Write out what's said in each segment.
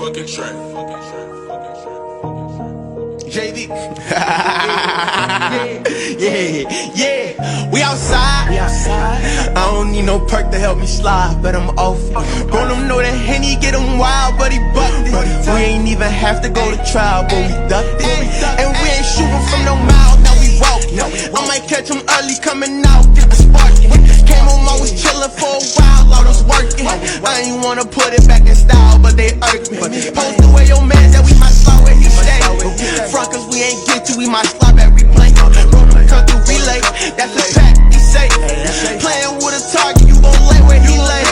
fucking track. JV. Yeah. We outside. I don't need no perk to help me slide, but I'm off it. Bro, them know that Henny get him wild, but he bucked it. We ain't even have to go to trial, but we ducked it. And we ain't shooting from no mouth, now we walking. I might catch him early coming out, get the sparking. Came home, I was chillin' for a while, I was working. I ain't wanna put it back in style, but they irk me. Post away your man that we might slide where he stay. Front cause we ain't get to, we might slide every plane. Roman come through relay, that's a pack, he say. Playing with a target, you gon' lay where he lay.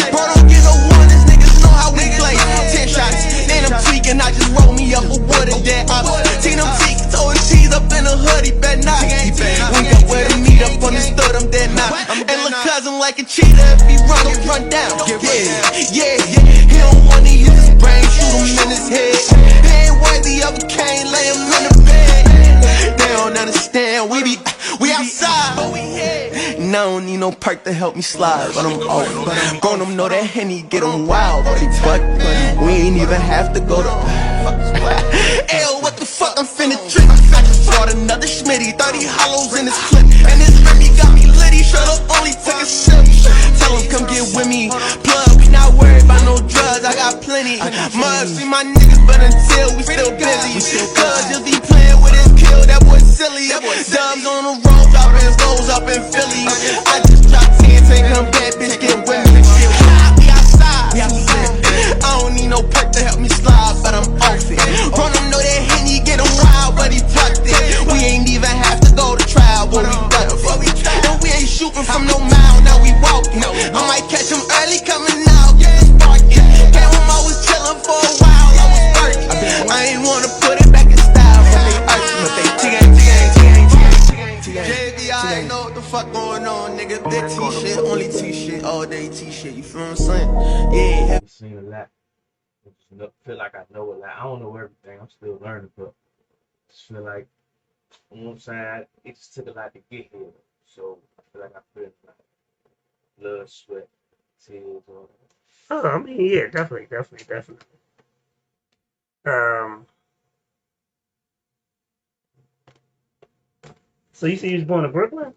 Bro, don't get no warnings, niggas know how we play. 10 shots, then I'm tweaking, I just roll me up a wood and dead up. Seen him tweak, told his teeth up in the hood, he bet not. We got where to meet up, understood him, dead not. And look cousin like a cheetah, if he run down. Yeah, he don't wanna use his brain, shoot him in his head. He ain't worthy of a cane, lay him in the bed. They don't understand, we outside. And I don't need no perk to help me slide, but I'm off. Bro, them know that Henny get him wild, but we ain't even have to go to. Ew, what the fuck, I'm finna trip. I just brought another Schmitty, 30 hollows in this clip. And this Remy got me litty, should've only took a sip. Tell him come get with me, plug, we not worried about no drugs, I got plenty. Mugs, see my niggas, but until we still busy. Cuz just be playing with his kill, that boy silly. Dubs on the road, dropping goals up in Philly. I just dropped 10, take him back, bitch, get with me. We outside. I don't need no perk to help me slide, but I'm off it. Bro, them know that Henny get him wild, but he tucked it. We ain't even have to go to trial, but we ducked it. And we ain't shooting from no mile, now we walking. I might catch him early coming out, get the sparking. Came home, I was chillin' for a while, I was working. I ain't wanna put it back in style, but they irking. But they JV, I ain't know what the fuck going on, nigga. Big T-shit, only T-shit, all day T-shit, you feel what I'm saying? Yeah. I've seen a lot. I just feel like I know a lot. I don't know everything. I'm still learning, but I just feel like, you know what I'm saying? It just took a lot to get here. So I feel like I put in like blood, sweat, tears, all that. Oh, I mean, yeah, definitely. So you say you was born in Brooklyn?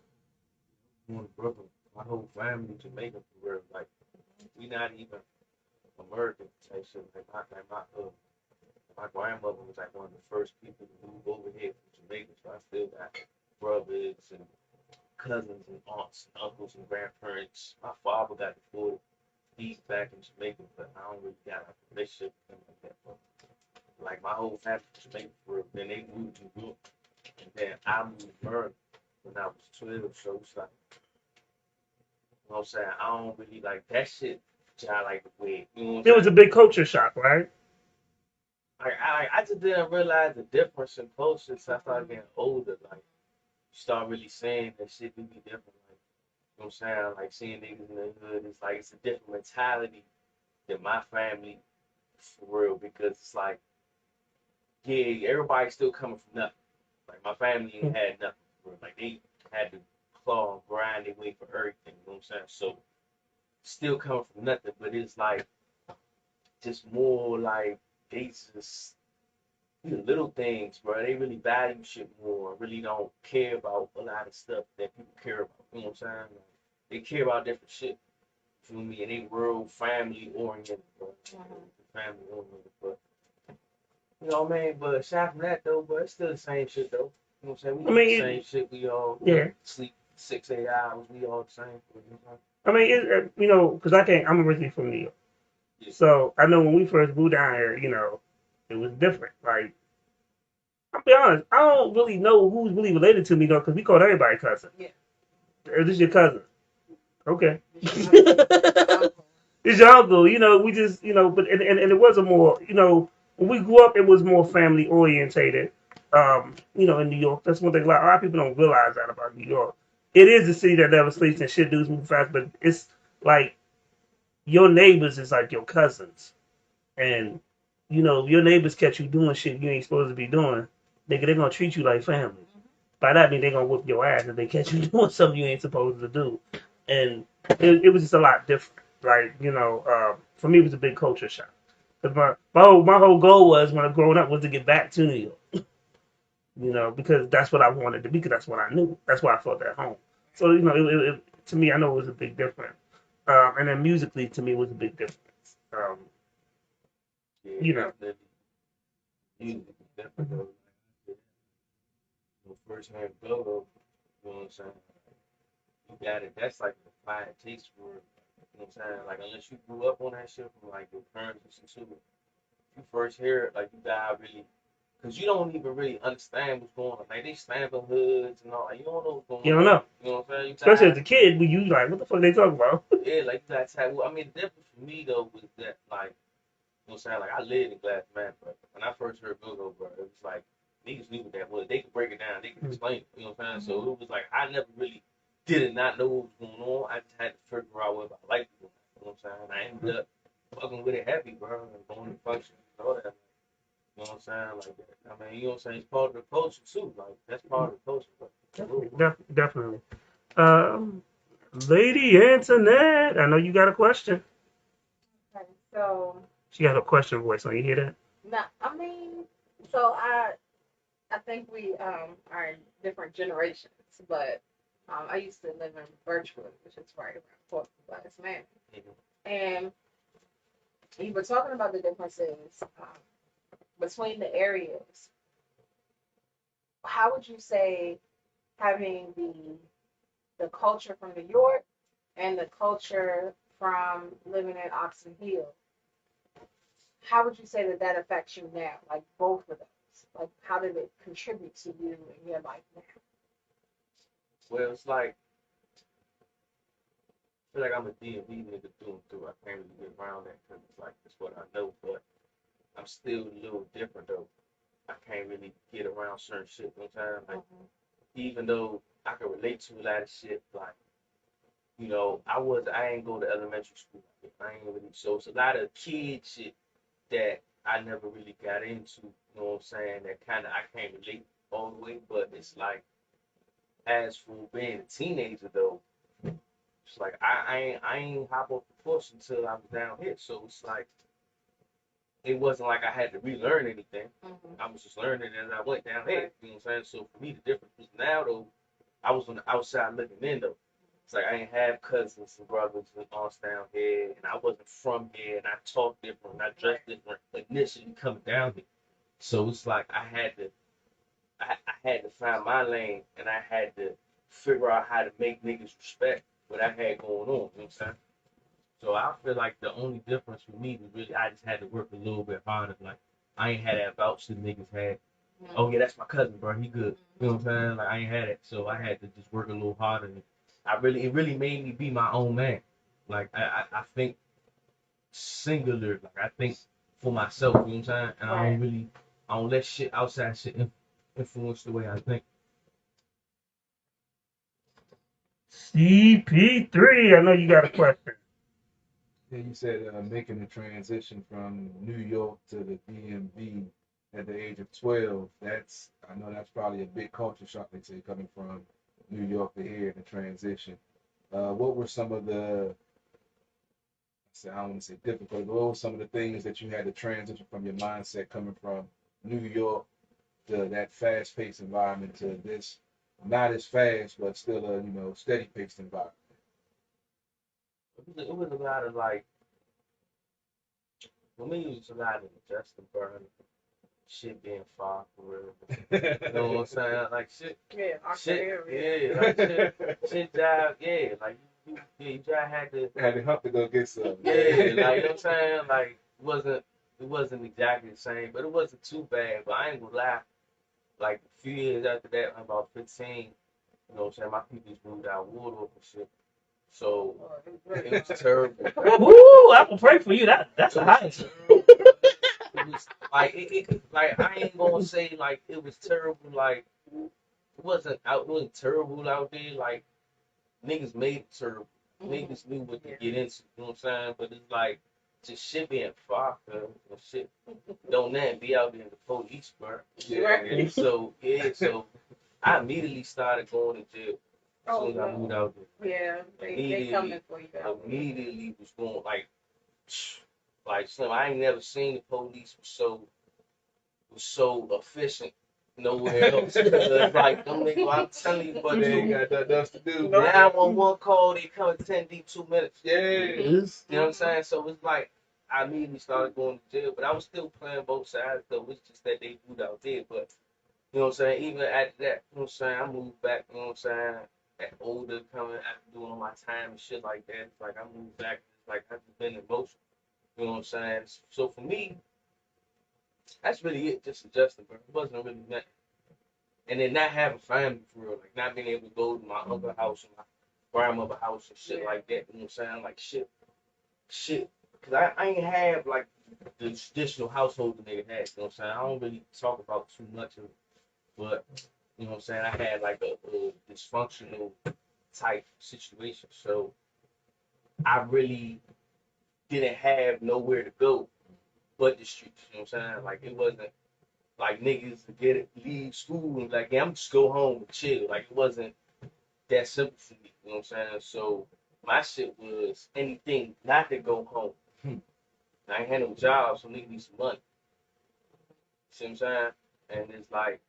I'm born in Brooklyn. My whole family Jamaican for real. Like, we not even American type shit. My grandmother was like one of the first people to move over here from Jamaica. So I still got brothers and cousins and aunts and uncles and grandparents. My father got deported. He's back in Jamaica, but I don't really got a relationship with him like that. But like my whole family from Jamaica for real. Then they moved to New York. And then I moved to Maryland when I was 12, so it's like, you know what I'm saying? I don't really like that shit. I like the way, you know what I'm It was a big culture shock, right? I just didn't realize the difference in culture since I started getting older. Like, you start really saying that shit can be different. Like, you know what I'm saying? Like, seeing niggas in the hood, it's like, it's a different mentality than my family, for real, because it's like, yeah, everybody's still coming from nothing. Like, my family ain't had nothing, for real. Like, they had to claw and grind their way for everything, you know what I'm saying? So, still coming from nothing, but it's like, just more like, they just, little things, bro. They really value shit more. Really don't care about a lot of stuff that people care about. You know what I'm saying? Like, they care about different shit. You feel me? And they real family oriented, bro. Family oriented, but you know what I mean? But aside from that though, but it's still the same shit though. You know what I'm saying? We do the same shit. We all sleep 6-8 hours. We all the same. You know what I'm saying? I mean, you know, because I'm originally from New York. Yeah. So I know when we first moved down here, you know, it was different. Like, I'll be honest, I don't really know who's really related to me though, because we called everybody cousin. Yeah. Is this your cousin? Okay. It's your uncle. You know, we just, you know, but and it was a more, you know, when we grew up, it was more family orientated. You know, in New York, that's one thing. A lot of people don't realize that about New York. It is a city that never sleeps and shit dudes move fast, but it's like your neighbors is like your cousins, and you know your neighbors catch you doing shit you ain't supposed to be doing. They're gonna treat you like family. By that I mean they're gonna whoop your ass if they catch you doing something you ain't supposed to do. And it was just a lot different. Like, you know, for me it was a big culture shock. Cause my whole goal was when I growing up was to get back to New York. Because that's what I wanted to be. Because that's what I knew. That's why I felt at home. So to me, I know it was a big difference. And then musically, to me, it was a big difference. Yeah, You know. definitely. Music is definitely first hand go, you know what I'm saying? You got it. That's like the acquired taste for it. You know what I'm saying? Like unless you grew up on that shit from like your parents listening to it, you first hear it, like you gotta really, cause you don't even really understand what's going on. Like they stamping hoods and all. Like, you don't know what's going You don't on. know. You know what I'm saying? You Especially as gotta, a kid, when you like, what the fuck they talking about? yeah, like you gotta tap. Well, I mean, the difference for me though was that like, you know what I'm saying? Like I lived in Glass Man, but when I first heard Go-Go, bro, it was like niggas knew what that was. They could break it down. They could explain it. You know what I'm saying? So it was like I never really did not know what was going on. I just had to figure out what I liked. You know what I'm saying? I ended up fucking with it heavy, bro, and going to functions and all that. You know what I'm saying? Like that. I mean, you know what I'm saying? It's part of the culture too. Like that's part of the culture. But, Definitely. Um, Lady Antoinette, I know you got a question. Okay, so She got a question voice on. You hear that? no, I mean, so I think we are in different generations, but I used to live in Birchwood, which is right around Fort Glass Man, and you were talking about the differences between the areas. How would you say having the culture from New York and the culture from living in Oxon Hill, how would you say that affects you now? Like both of those. Like how did it contribute to you in your life now? well, it's like I feel like I'm a D&B nigga through and through. I can't really get around that because it's like that's what I know, but I'm still a little different though. I can't really get around certain shit. You know what I'm saying? Like even though I can relate to a lot of shit, like I ain't go to elementary school. I ain't really so it's a lot of kid shit that I never really got into. You know what I'm saying? That kind of I can't relate all the way, but it's like as for being a teenager though, it's like I ain't hop off the porch until I was down here. So it's like it wasn't like I had to relearn anything. I was just learning as I went down here. You know what I'm saying? So for me, the difference was now though, I was on the outside looking in though. It's like I ain't have cousins and brothers and aunts down here, and I wasn't from here, and I talked different, and I dressed different initially coming down here. So it's like I had to find my lane, and I had to figure out how to make niggas respect what I had going on. You know what I'm saying? So I feel like the only difference for me was really I just had to work a little bit harder. Like I ain't had that vouch that niggas had. Oh yeah, that's my cousin, bro. He good. You know what I'm saying? Like I ain't had it, so I had to just work a little harder. And it really made me be my own man. Like I think singular. Like I think for myself. You know what I'm saying? And I don't let shit outside shit influence the way I think. CP3, I know you got a question. Yeah, you said making the transition from New York to the DMV at the age of 12. I know that's probably a big culture shock, they say, coming from New York to here in the transition. What were some of I don't want to say difficult, but what were some of the things that you had to transition from your mindset coming from New York to that fast-paced environment to this, not as fast, but still a, steady-paced environment? It was a lot of like for me. It was a lot of adjusting, burn, shit being far for real. You know what I'm saying? Like shit, Yeah, yeah, like shit job, yeah, like you just Had to help to go get some. yeah, like you know what I'm saying? Like it wasn't exactly the same, but it wasn't too bad. But I ain't gonna lie, like a few years after that, about 15, you know what I'm saying? My people's moved out Waldorf and shit. So it was terrible. Woo! I will pray for you. That's a high. It was like like I ain't gonna say like it was terrible. Like it wasn't terrible out there. Like niggas made it terrible. Niggas knew what to get into. You know what I'm saying? But it's like just shit being fucked up and shit. Don't nothing be out there in the police, bro. Yeah. And so I immediately started going to jail as soon as I moved out there. Yeah, they coming for you. Immediately was going like Like Slim, I ain't never seen the police was so efficient nowhere else. Because like them niggas, I'm telling you, but They ain't got nothing else to do. 911 call, they come at 10 deep 2 minutes. Yeah. You know what I'm saying? So it's like I immediately started going to jail, but I was still playing both sides though. It's just that they moved out there. But you know what I'm saying? Even after that, you know what I'm saying? I moved back, you know what I'm saying? At older, coming after doing all my time and shit like that. It's like I moved back. It's like I've just been emotional. You know what I'm saying? So for me, that's really it. Just adjusting, bro. It wasn't really nothing. And then not having family for real, like not being able to go to my uncle's house and my grandmother's house and shit like that. You know what I'm saying? Like shit. Cause I ain't have like the traditional household that they had. You know what I'm saying? I don't really talk about too much of it, but you know what I'm saying? I had like a dysfunctional type situation, so I really didn't have nowhere to go but the streets. You know what I'm saying? Like it wasn't like niggas to get it, leave school and like, yeah, I'm just go home and chill. Like it wasn't that simple for me. You know what I'm saying? So my shit was anything not to go home. I ain't had no job, so niggas need some money. See what I'm saying? And it's like,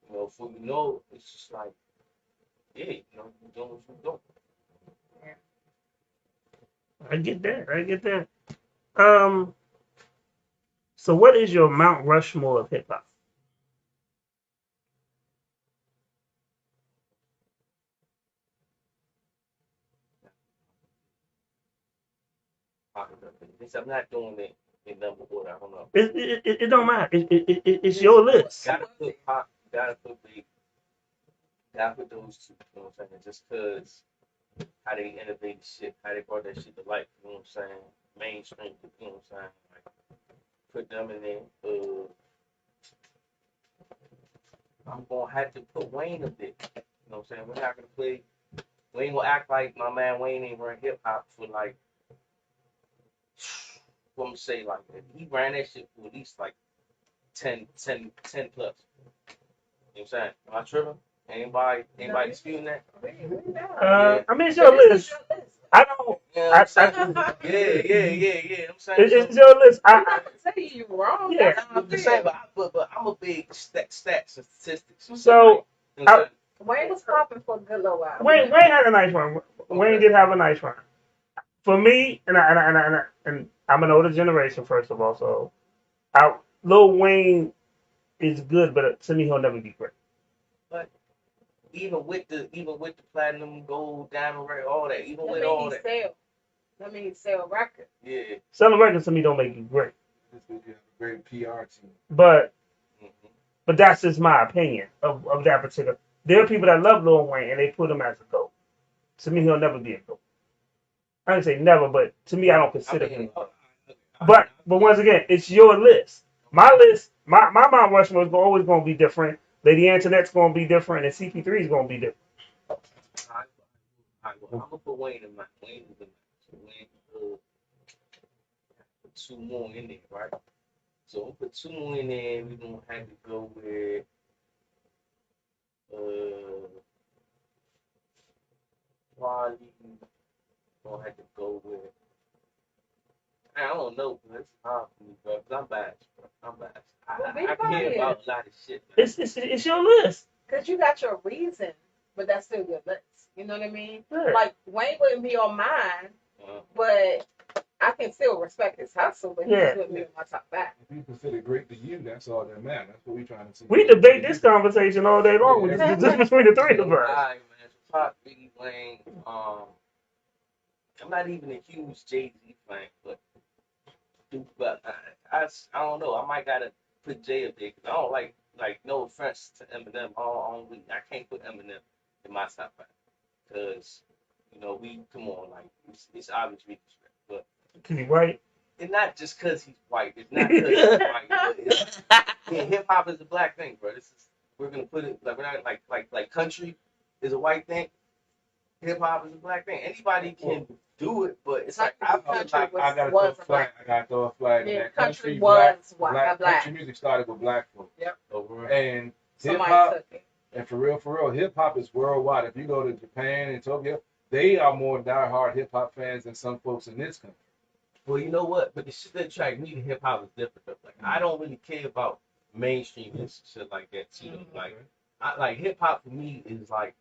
you know, for you know, it's just like, yeah, you know, you doing what you doing. I get that. I get that. So what is your Mount Rushmore of hip hop? I'm not doing it in number order. I don't know. It don't matter. It's your list. Gotta put pop. Gotta put the. Gotta put those two. You know what I'm saying? Just cause how they innovated shit, how they brought that shit to life. You know what I'm saying? Mainstream. You know what I'm saying? Like put them in there. I'm gonna have to put Wayne a bit. You know what I'm saying? We're not gonna play. We ain't gonna act like my man Wayne ain't run hip hop for like. What I'm gonna say like he ran that shit for at least like 10 plus. You know what I'm saying? Am I tripping? Anybody disputing that? I mean, it's your list. I don't. You know what I'm saying? I, Yeah. I'm saying it's your list. I'm not gonna say you wrong. Yeah. That's I'm just saying, but I'm a big stats and statistics. So you know Wayne was popping for a good little while. Wayne had a nice run. Wayne did have a nice run. For me, and I'm an older generation, first of all, so Lil Wayne is good, but to me, he'll never be great. but even with the platinum, gold, diamond, red, all that, even with all that, That means sell records. yeah. Selling records to me don't make you great. This would be a great PR team. But Mm-hmm. that's just my opinion of that particular. There are people that love Lil Wayne and they put him as a GOAT. To me, he'll never be a GOAT. I didn't say never, but to me, I don't consider him. But once again, it's your list. My list, my Mount Rushmore is always going to be different. Lady Antoinette's going to be different, and CP3 is going to be different. I'm gonna put Wayne in my Wayne is in my Wayne. Put two more in there, right? So we'll put two more in there. We're gonna have to go with probably gonna have to go with. I don't know, but it's hard for me, bro. Cause I'm biased, bro. I'm biased. I care about a lot of shit. Man. It's your list. Cause you got your reason, but that's still your list. You know what I mean? Yeah. Like Wayne wouldn't be on mine, but I can still respect his hustle, but he wouldn't be on my top back. If you consider great to you, that's all that matters. That's what we're trying to see. We debate this conversation all day long, just between the three of us. All right, man. So Pop, Biggie, Wayne. I'm not even a huge Jay-Z fan, but I don't know. I might gotta put Jay up there because I don't like no offense to Eminem. I can't put Eminem in my top five because you know we come on like it's obvious we disrespect, but Cause he white. it's not just because he's white. It's not because he's white. But hip hop is a black thing, bro. We're gonna put it like we're not like country is a white thing. Hip hop is a black thing. Anybody can do it, but it's like I feel like I gotta throw a flag. Yeah, that country was black. black. Country music started with black folk. Yep. And hip Somebody hop, took it. and for real, hip hop is worldwide. If you go to Japan and Tokyo, they are more diehard hip hop fans than some folks in this country. Well, you know what? But the shit that attract me to hip hop is different. Though. Like I don't really care about mainstream and shit like that too. Like I like hip hop for me is like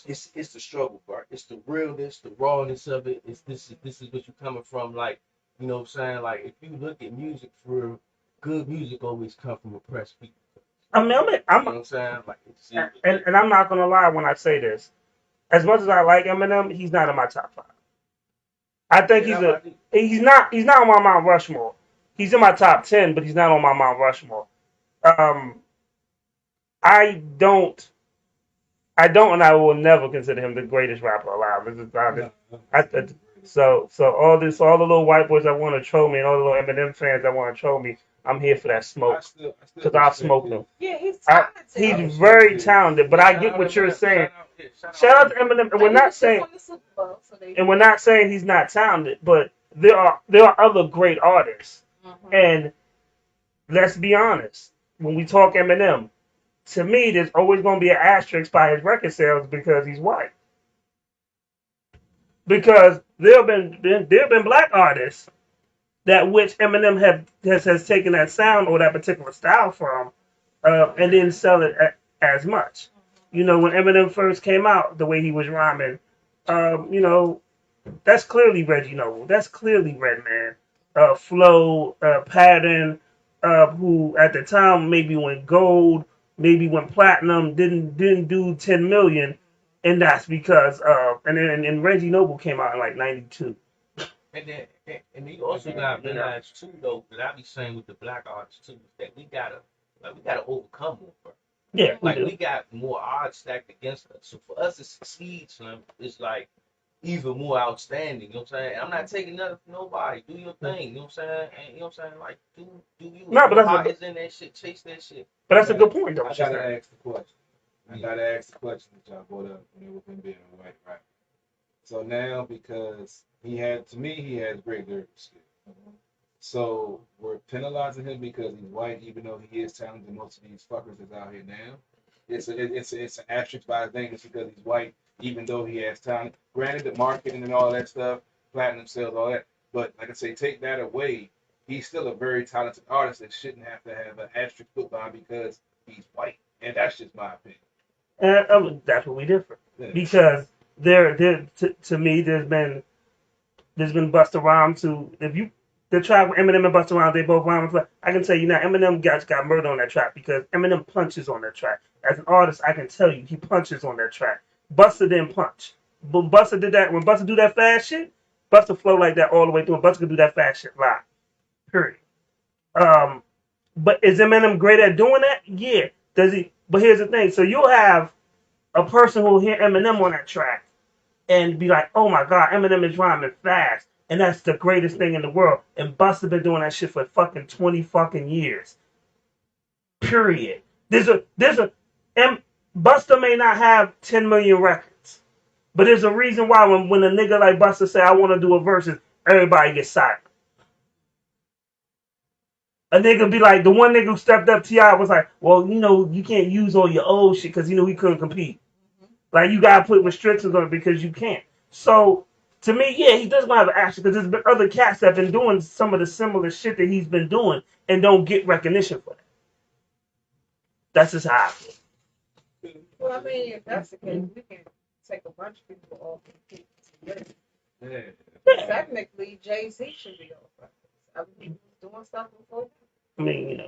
it's the struggle part. It's the realness, the rawness of it. It's this is what you're coming from. Like you know what I'm saying. Like if you look at music for real, good music always come from oppressed people. I mean, You know what I'm saying? Like it's and I'm not gonna lie when I say this. As much as I like Eminem, he's not in my top 5. I think he's not on my Mount Rushmore. He's in my top 10, but he's not on my Mount Rushmore. Um, I don't, and I will never consider him the greatest rapper alive. This is not, so all the little white boys that want to troll me, and all the little Eminem fans that want to troll me, I'm here for that smoke because I'll smoke them. Yeah, he's talented. He's very talented, but I get what you're saying. Shout out to Eminem, and we're not saying he's not talented, but there are other great artists, and let's be honest, when we talk Eminem, to me, there's always going to be an asterisk by his record sales because he's white. Because there have been black artists that which Eminem has taken that sound or that particular style from, and didn't sell it as much. You know, when Eminem first came out, the way he was rhyming, you know, that's clearly Reggie Noble. That's clearly Redman. Flow, Pattern, who at the time maybe went gold, maybe went platinum, didn't do 10 million, and that's because and Reggie Noble came out in like 92. And you also gotta realize too though that I be saying with the black artists too that we gotta overcome more. Bro. Yeah, like we got more odds stacked against us. So for us to succeed, Slim, it's like even more outstanding. You know what I'm saying? And I'm not taking nothing from nobody. Do your thing. You know what I'm saying? And you know what I'm saying? Like do you? No, but that's is in that shit. Chase that shit. But that's a good point, though. I gotta ask the question. that y'all brought up with him being a white rapper. So now, because he has great lyrical skill. So we're penalizing him because he's white, even though he is talented. Most of these fuckers that's out here now, it's an asterisk by his name. It's because he's white, even though he has talent. Granted, the marketing and all that stuff, platinum sales, all that. But like I say, take that away, he's still a very talented artist that shouldn't have to have an asterisk put by because he's white, and that's just my opinion. And that's what we differ because to me there's been Busta Rhymes who the track with Eminem and Busta Rhymes, they both rhyme. I can tell you now, Eminem got murdered on that track because Eminem punches on that track. As an artist, I can tell you he punches on that track. Busta didn't punch. But Busta did that when Busta do that fast shit. Busta flow like that all the way through. And Busta could do that fast shit live. Period. But is Eminem great at doing that? Yeah. Does he? But here's the thing. So you'll have a person who'll hear Eminem on that track and be like, "Oh my God, Eminem is rhyming fast, and that's the greatest thing in the world." And Busta been doing that shit for fucking 20 fucking years. Period. Busta may not have 10 million records, but there's a reason why when a nigga like Busta say, "I want to do a versus," everybody gets silent. A nigga be like, the one nigga who stepped up, T.I. was like, "Well, you can't use all your old shit because he couldn't compete. Like, you gotta put restrictions on it because you can't." So, to me, yeah, he does not have an action because there's been other cats that have been doing some of the similar shit that he's been doing and don't get recognition for that. That's just how I feel. Well, I mean, if that's the case, we can take a bunch of people off and keep Yeah. Technically, Jay-Z should be off. I mean, he was doing stuff before. I mean,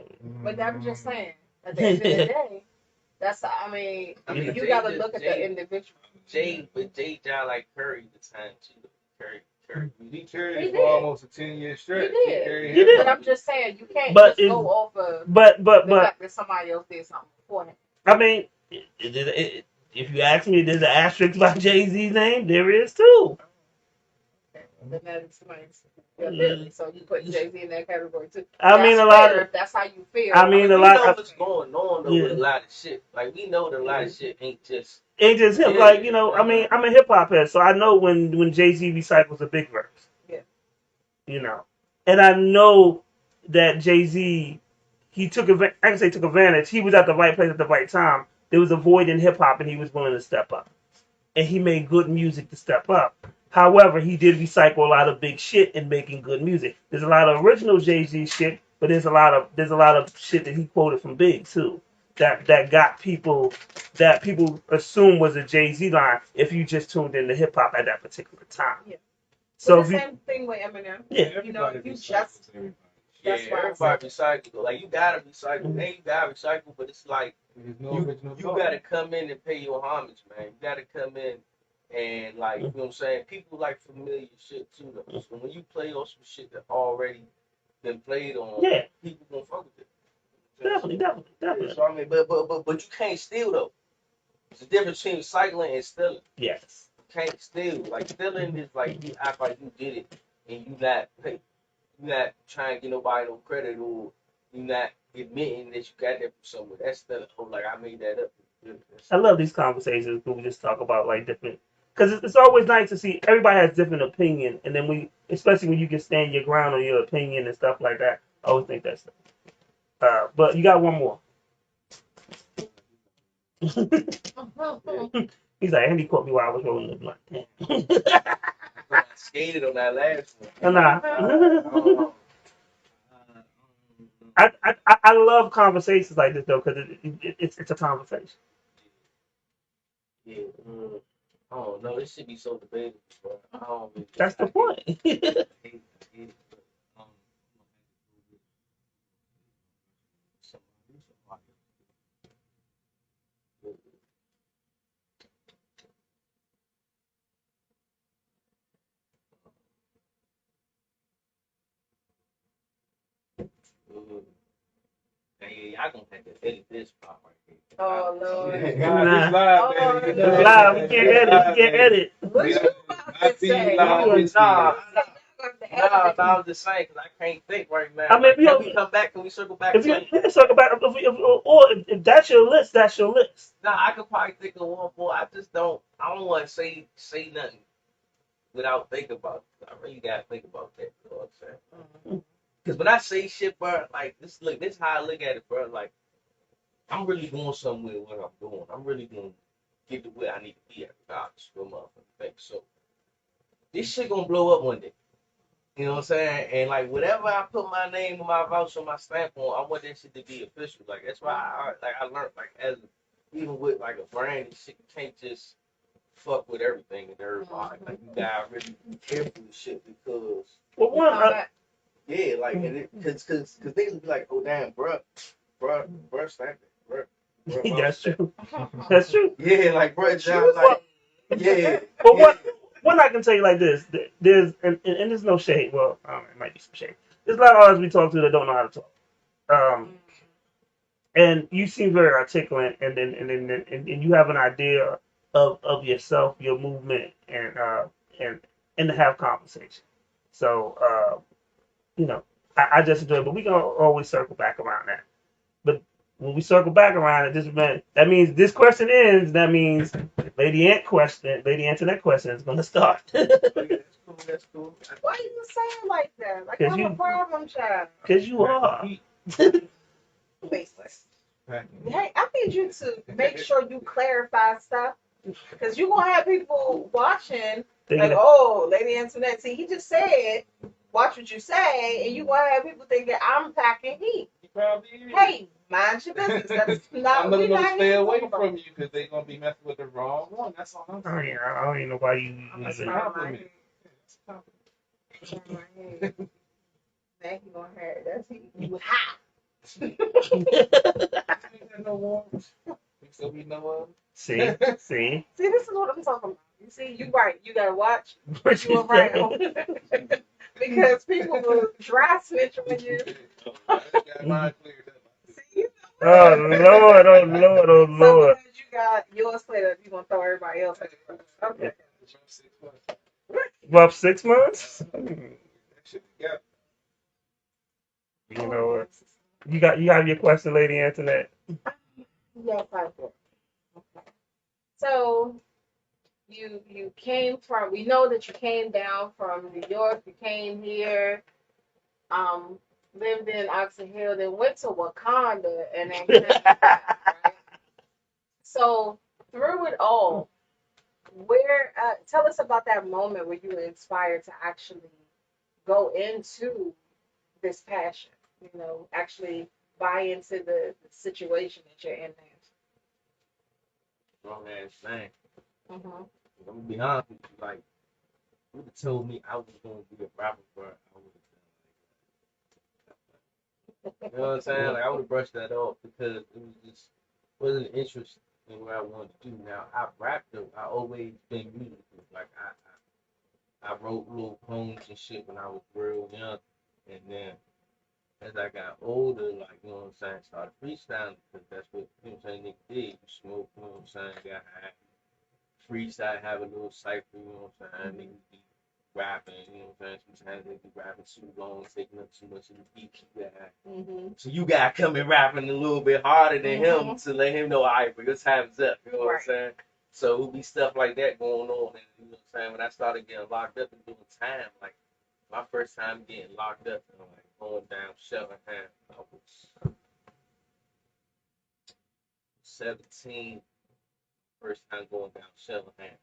But I'm just saying, at the end of the day, you got to look at the individual. Jay died like Curry the time too. Curry. He carried it for almost a 10-year stretch. He did. But I'm just saying, you can't just go off of the fact that somebody else did something before him. I mean, if you ask me, there's an asterisk by Jay-Z's name. There is too. Then that explains. So you put Jay-Z in that category too. I mean, a lot of. If that's how you feel. I mean, we a lot know of. what's going on though with a lot of shit. Like we know that a lot of shit ain't just him. Like I mean, I'm a hip hop head, so I know when Jay-Z recycles a big verse. Yeah. And I know that Jay-Z, he took advantage. He was at the right place at the right time. There was a void in hip hop, and he was willing to step up. And he made good music to step up. However, he did recycle a lot of big shit in making good music. There's a lot of original Jay-Z shit, but there's a lot of shit that he quoted from Big too. That got people that people assume was a Jay-Z line if you just tuned into hip hop at that particular time. Yeah. So Well, if the you same thing with Eminem. yeah, You know, if you recycles just everybody. That's why I everybody recycle. Like you gotta recycle. Mhm. Then you gotta recycle, but it's like There's no you original you thought. gotta come in and pay your homage, man. You gotta come in and like you know what I'm saying. People like familiar shit too, though. So when you play on some shit that already been played on, yeah, people gonna fuck with it. definitely. Yeah, so I mean, but you can't steal though. There's a difference between recycling and stealing. Yes. You can't steal. Like stealing is like you act like you did it and you not pay. You not trying to get nobody no credit or you not admitting that you got that from somewhere. That's stealing. Oh, like I made that up. I love these conversations where we just talk about like different, because it's always nice to see everybody has different opinion, and then especially when you can stand your ground on your opinion and stuff like that. I always think that's. But you got one more. He's like, Andy caught me while I was rolling the blunt. I skated on that last one. Nah. I love conversations like this though, because it's a conversation. Yeah. I don't know. This should be so debatable, but I don't really. That's the point. hate it, but, Hey, y'all gonna have to edit this part right here. Oh Lord. It's Nah. live, baby. Oh, You it's know It's that. live. We can't edit. We can't edit. What you about I to see say? live Nah, history. nah, I'm just saying because I can't think right now. I mean, Like, we can don't- we come back? Can we circle back If to you it? let's talk about if that's your list, that's your list. Nah, I could probably think of one more. I just don't. I don't want to say nothing without thinking about it. I really gotta think about that. You know what I'm saying? Because when I say shit, bro, like this is how I look at it, bro. Like I'm really going somewhere with what I'm doing. I'm really gonna get to where I need to be at, regardless of what motherfucker think. So this shit gonna blow up one day. You know what I'm saying? And like whatever I put my name and my voucher, my stamp on, I want that shit to be official. Like that's why I learned like as even with like a brand and shit, you can't just fuck with everything and everybody. Like you gotta really be careful with shit because Well, one, yeah, like and it cause niggas be like, oh damn, bruh, stamp it, bruh, that's stamp true. That's true. it. Yeah, like bruh, John, like yeah. But yeah. one I can tell you like this: there's and there's no shade. Well, it might be some shade. There's a lot of artists we talk to that don't know how to talk. And you seem very articulate, and you have an idea of yourself, your movement, and to have conversation. So I just enjoy it, but we can always circle back around that. But when we circle back around it, that means this question ends. That means Lady Antoinette question is going to start. That's cool. Why are you saying like that? Like 'Cause I'm you- a problem child. Because you are. Baseless. Hey, I need you to make sure you clarify stuff. Because you're going to have people watching, like, oh, Lady Antoinette, see, he just said, watch what you say, and you're going to have people thinking I'm packing heat. Hey, mind your business. That's not I'm we gonna not stay here to away talk about. from you because they're gonna be messing with the wrong one. That's all I'm saying. I don't even know why you That's even. a compliment. Now he gonna have that's you hot. No more. So we know See. See, this is what I'm talking about. You see, you right. You gotta watch What you you around say? because people will dry switch on you. got mine cleared up. See, Oh Lord! Oh Lord! Oh so Lord! because you got yours cleared up, you gonna throw everybody else under the bus. Okay. About 6 months. That shit together. You know what? You have your question, Lady Antoinette. Yes, I do. Okay. So you came from. We know that you came down from New York. You came here. Lived in Oxon Hill. Then went to Wakanda, and then came back, right? So through it all, where tell us about that moment where you were inspired to actually go into this passion, actually buy into the situation that you're in Strong ass man. now. Mm-hmm. I'm gonna be honest with you, like, you would have told me I was gonna be a rapper, bro. I would have done like, you know what I'm saying? Like, I would have brushed that off because it was just wasn't an interest in what I wanted to do. Now, I rapped though. I always been musical. Like, I wrote little poems and shit when I was real young, and then as I got older, like, you know what I'm saying, started freestyling because that's what, you know what I'm saying, nigga did. You smoke, you know what I'm saying, got high, freestyle, have a little cipher, you know what I'm saying, niggas be rapping, you know what I'm saying, sometimes they be rapping too long, taking up too much of the beat you got. Mm-hmm. So you got to come in rapping a little bit harder than him to let him know, all right, but your time's up, you know what I'm saying? So it would be stuff like that going on, and you know what I'm saying, when I started getting locked up and doing time, like, my first time getting locked up and like going down Shellingham, I was 17. First time going down Shellingham.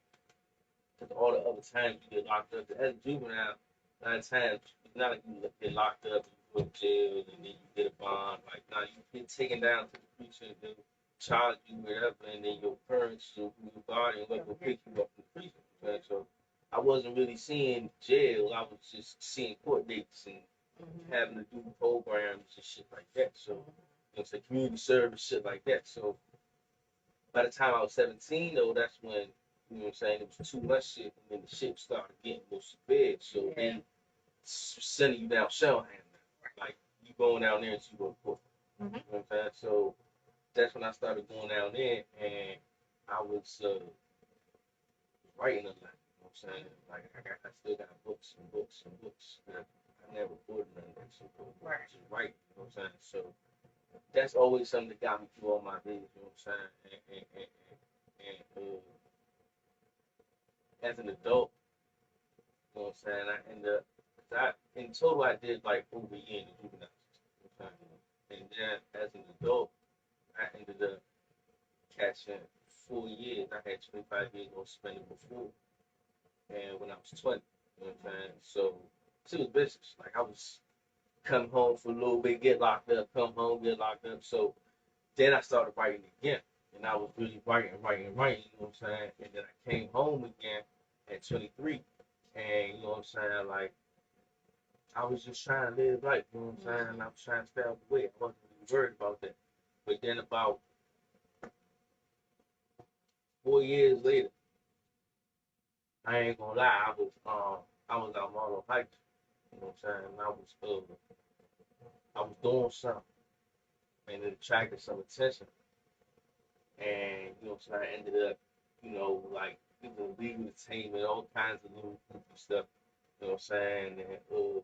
Because all the other times you get locked up, as a juvenile, 9 times, it's not like you get locked up and you go to jail and then you get a bond. Like, nah, you get taken down to the precinct, they'll charge you whatever, and then your parents will move your body and will pick you up from the precinct. Right? So I wasn't really seeing jail, I was just seeing court dates and having to do programs and shit like that. So it's a community service, shit like that. So by the time I was 17, though, that's when, you know what I'm saying, it was too much shit, and then the shit started getting more severe. So they sending you down Shellham now. Like, you going down there and you go to court. You know what I'm saying? So that's when I started going down there, and I was writing a lot. You know what I'm saying? Like, I still got books and books and books. I never recorded none of that shit. Just writing, you know what I'm saying? So that's always something that got me through all my days, you know what I'm saying? And as an adult, you know what I'm saying, I ended up, in total, I did like over a year in the juvenile system, you know what I'm saying? And then as an adult, I ended up catching 4 years. I had 25 years on spending before, and when I was 20, you know what I'm saying? So it was business. Like, I was come home for a little bit, get locked up, come home, get locked up. So then I started writing again. And I was really writing, you know what I'm saying? And then I came home again at 23. And, you know what I'm saying? Like, I was just trying to live life, you know what I'm saying? I was trying to stay out the way. I wasn't really worried about that. But then about 4 years later, I ain't gonna lie, I was out Marlow Heights, you know what I'm saying? I was doing something, and it attracted some attention. And, you know what I'm saying, I ended up, you know, like, even legal entertainment, all kinds of little stuff, you know what I'm saying? And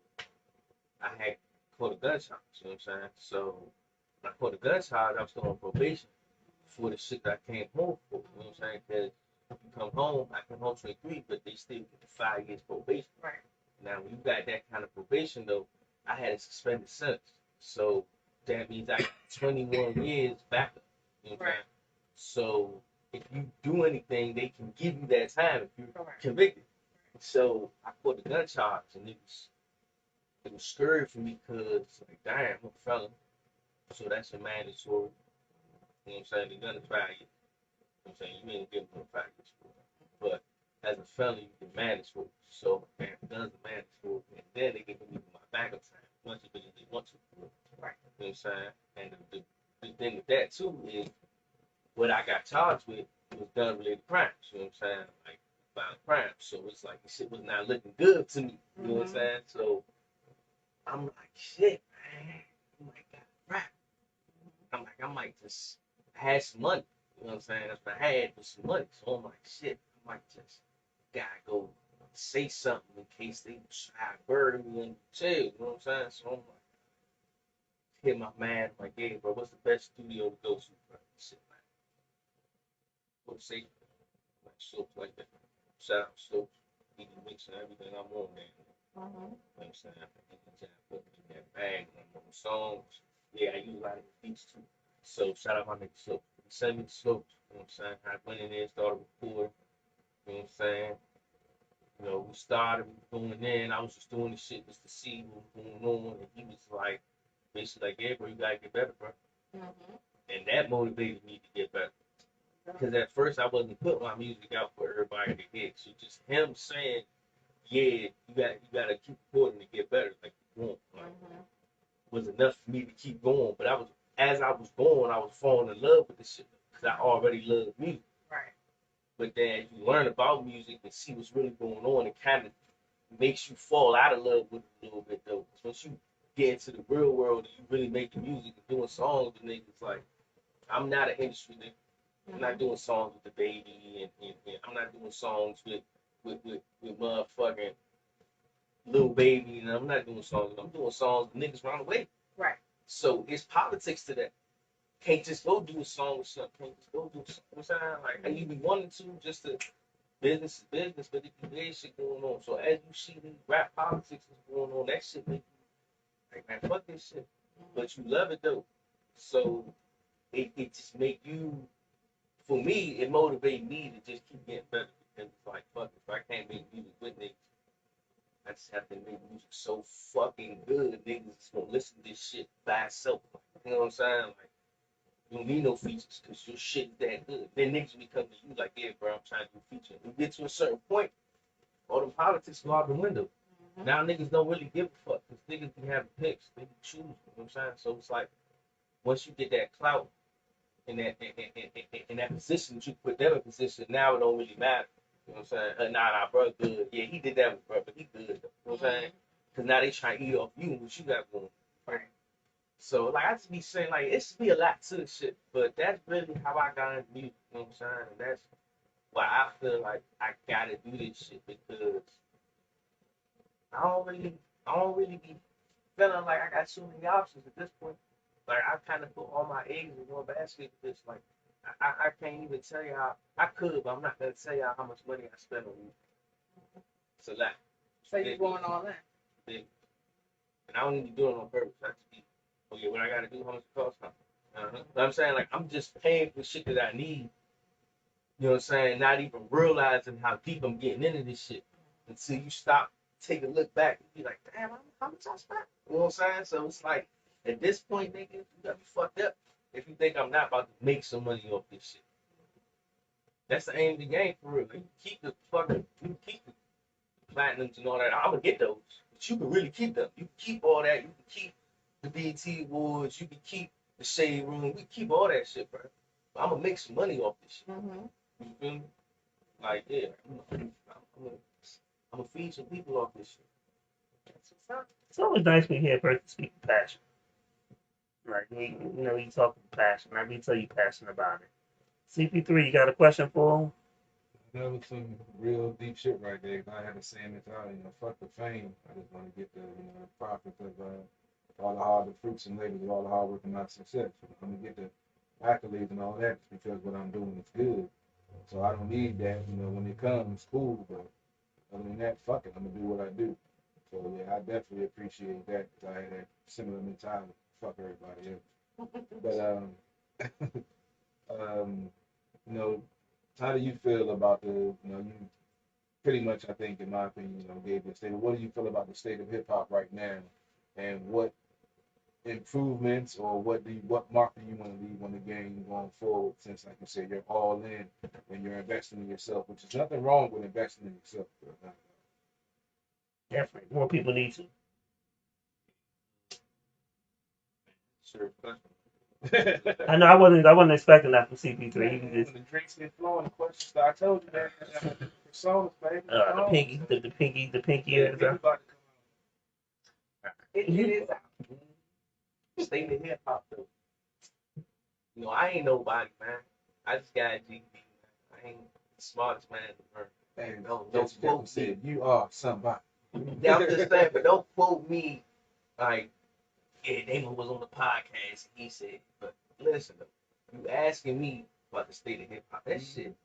I had caught a gunshot, you know what I'm saying? So when I caught a gunshot, I was still on probation for the shit that I came home for, you know what I'm saying? Because you come home, I come home 23, but they still get the 5 years probation. Right. Now, when you got that kind of probation, though, I had a suspended sentence. So that means I got 21 years back up, you know what I'm saying? So if you do anything, they can give you that time if you're convicted. So I caught the gun charge, and it was scary for me because, like, damn, I'm a felon. So that's a mandatory. You know what I'm saying? The gun is 5 years. You know what I'm saying? You ain't getting no 5 years for it. But as a felon, you get mandatory. So, man, the guns are mandatory. And then they can give me my backup time as much as they want to. Right. You know what I'm saying? And the thing with that, too, is what I got charged with was gun-related crimes. You know what I'm saying? Like, violent crimes. So it's like, shit was not looking good to me. You know what I'm saying? So I'm like, shit, man. I might got rap. I'm like, I might just have some money. You know what I'm saying? That's what I had with some money. So I'm like, shit, I might just gotta go say something in case they try to bury me in jail. You know what I'm saying? So I'm like, hit my man, like, hey, bro, what's the best studio to go to? Bro? Shit, man. Go to safe, like, soaps like that. Shout out soaps, eating mix and everything. I'm on there. You know what I'm saying? I put me in that bag and I'm on the songs. Yeah, I use a lot of the beats too. So shout out my nigga Soap. Send me the slopes, you know what I'm saying? I went in there, started recording, you know what I'm saying? You know, we started going in. I was just doing the shit just to see what was going on, and he was like, basically like, "Yeah, bro, you gotta get better, bro." Mm-hmm. And that motivated me to get better. Because at first I wasn't putting my music out for everybody to hear. So just him saying, "Yeah, you gotta keep recording to get better," like was enough for me to keep going. But as I was going, I was falling in love with the shit because I already love music. Right. But then as you learn about music and see what's really going on, it kind of makes you fall out of love with it a little bit though. 'Cause once you get into the real world and you really making music and doing songs with niggas, like I'm not an industry nigga. I'm not doing songs with the baby and I'm not doing songs with motherfucking Lil Baby, and I'm not doing songs. I'm doing songs with niggas around the way. Right. So it's politics to that. Can't just go do a song with something. Can't just go do something. You know what I'm saying? Like I even wanted to just to business is business, but there's shit going on. So as you see these rap politics is going on, that shit make you like, man, fuck this shit. But you love it though. So it just make you, for me, it motivate me to just keep getting better because it's like, fuck, if I can't make music with niggas, I just have to make music so fucking good, niggas is gonna listen to this shit by itself. You know what I'm saying? Like, you don't need no features because your shit is that good. Then niggas will come to you like, yeah, bro, I'm trying to do a feature. We get to a certain point, all the politics go out the window. Now niggas don't really give a fuck because niggas can have picks, they can choose. You know what I'm saying? So it's like, once you get that clout in that position that you put them in position, now it don't really matter. You know what I'm saying? Nah, bro, good. Yeah, he did that with bro, but he good. You know what I'm saying? Because now they trying to eat off you and what you got going. Right. So, like, I just be saying, like, it's be a lot to the shit, but that's really how I got into music. You know what I'm saying? And that's why I feel like I gotta do this shit because I don't really be feeling like I got too many options at this point. Like I kind of put all my eggs in one basket. It's like I can't even tell you how I could, but I'm not gonna tell you how much money I spend on you. It's a lot. So you're going all in. Big. And I don't even do it on purpose. I just be, okay, what I gotta do, how much it costs. But I'm saying like I'm just paying for shit that I need. You know what I'm saying? Not even realizing how deep I'm getting into this shit until you stop, take a look back, and be like, damn, how much I spent? You know what I'm saying? So it's like, at this point, nigga, you gotta be fucked up if you think I'm not about to make some money off this shit. That's the aim of the game for real. You keep the platinums and all that. I'm gonna get those, but you can really keep them. You can keep all that. You can keep the BT Awards. You can keep the Shade Room. We can keep all that shit, bro. But I'm gonna make some money off this shit. You feel me? Like, yeah, I'm gonna feed some people off this shit. That's what's up. It's always nice when you hear a person speak with passion. Like, you talk with passion. I can tell you passionate about it. CP3, you got a question for him? That was some real deep shit right there. I had the same mentality, fuck the fame. I just want to get the profit of all the hard the fruits and labors of all the hard work and my success. I'm gonna get the accolades and all that just because what I'm doing is good. So I don't need that, when it comes, cool. But other than that, fuck it, I'm gonna do what I do. So yeah, I definitely appreciate that because I had that similar mentality. Fuck everybody else. But how do you feel about you pretty much, I think, in my opinion, gave the state. What do you feel about the state of hip hop right now, and what improvements or what mark do you want to leave on the game going forward? Since, like you said, you're all in and you're investing in yourself, which is nothing wrong with investing in yourself. Definitely. More people need to. Sure. I know I wasn't expecting that from CP3. He was just The drinks get flowing. The questions that I told you, man. Personas, baby. the pinky Yeah, is about to come It is out. State of hip hop though. I ain't nobody, man. I just got a GD, man. I ain't the smartest man in the world. Hey, Don't quote me. said you are somebody. Yeah, I'm just saying, but don't quote me like, yeah, Damio was on the podcast and he said, but listen, though, you asking me about the state of hip hop, that shit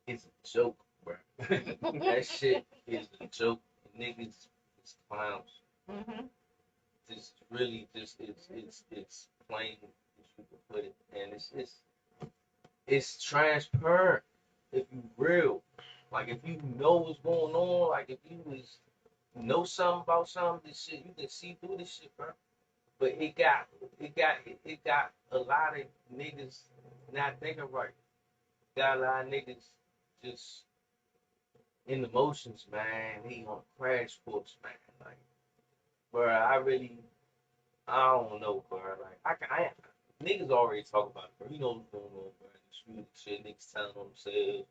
is a joke, bro. That shit is a joke. Niggas is clowns. Just really just it's plain as you can put it. And it's transparent if you real. Like if you know what's going on, like if you know something about something, this shit, you can see through this shit, bro. But it got a lot of niggas not thinking right. Got a lot of niggas just in the motions, man. He on crash course, man. Like, bro, I don't know, bro. Like, niggas already talk about it, bro. You know what's going on, bro. The shit, niggas telling on themselves,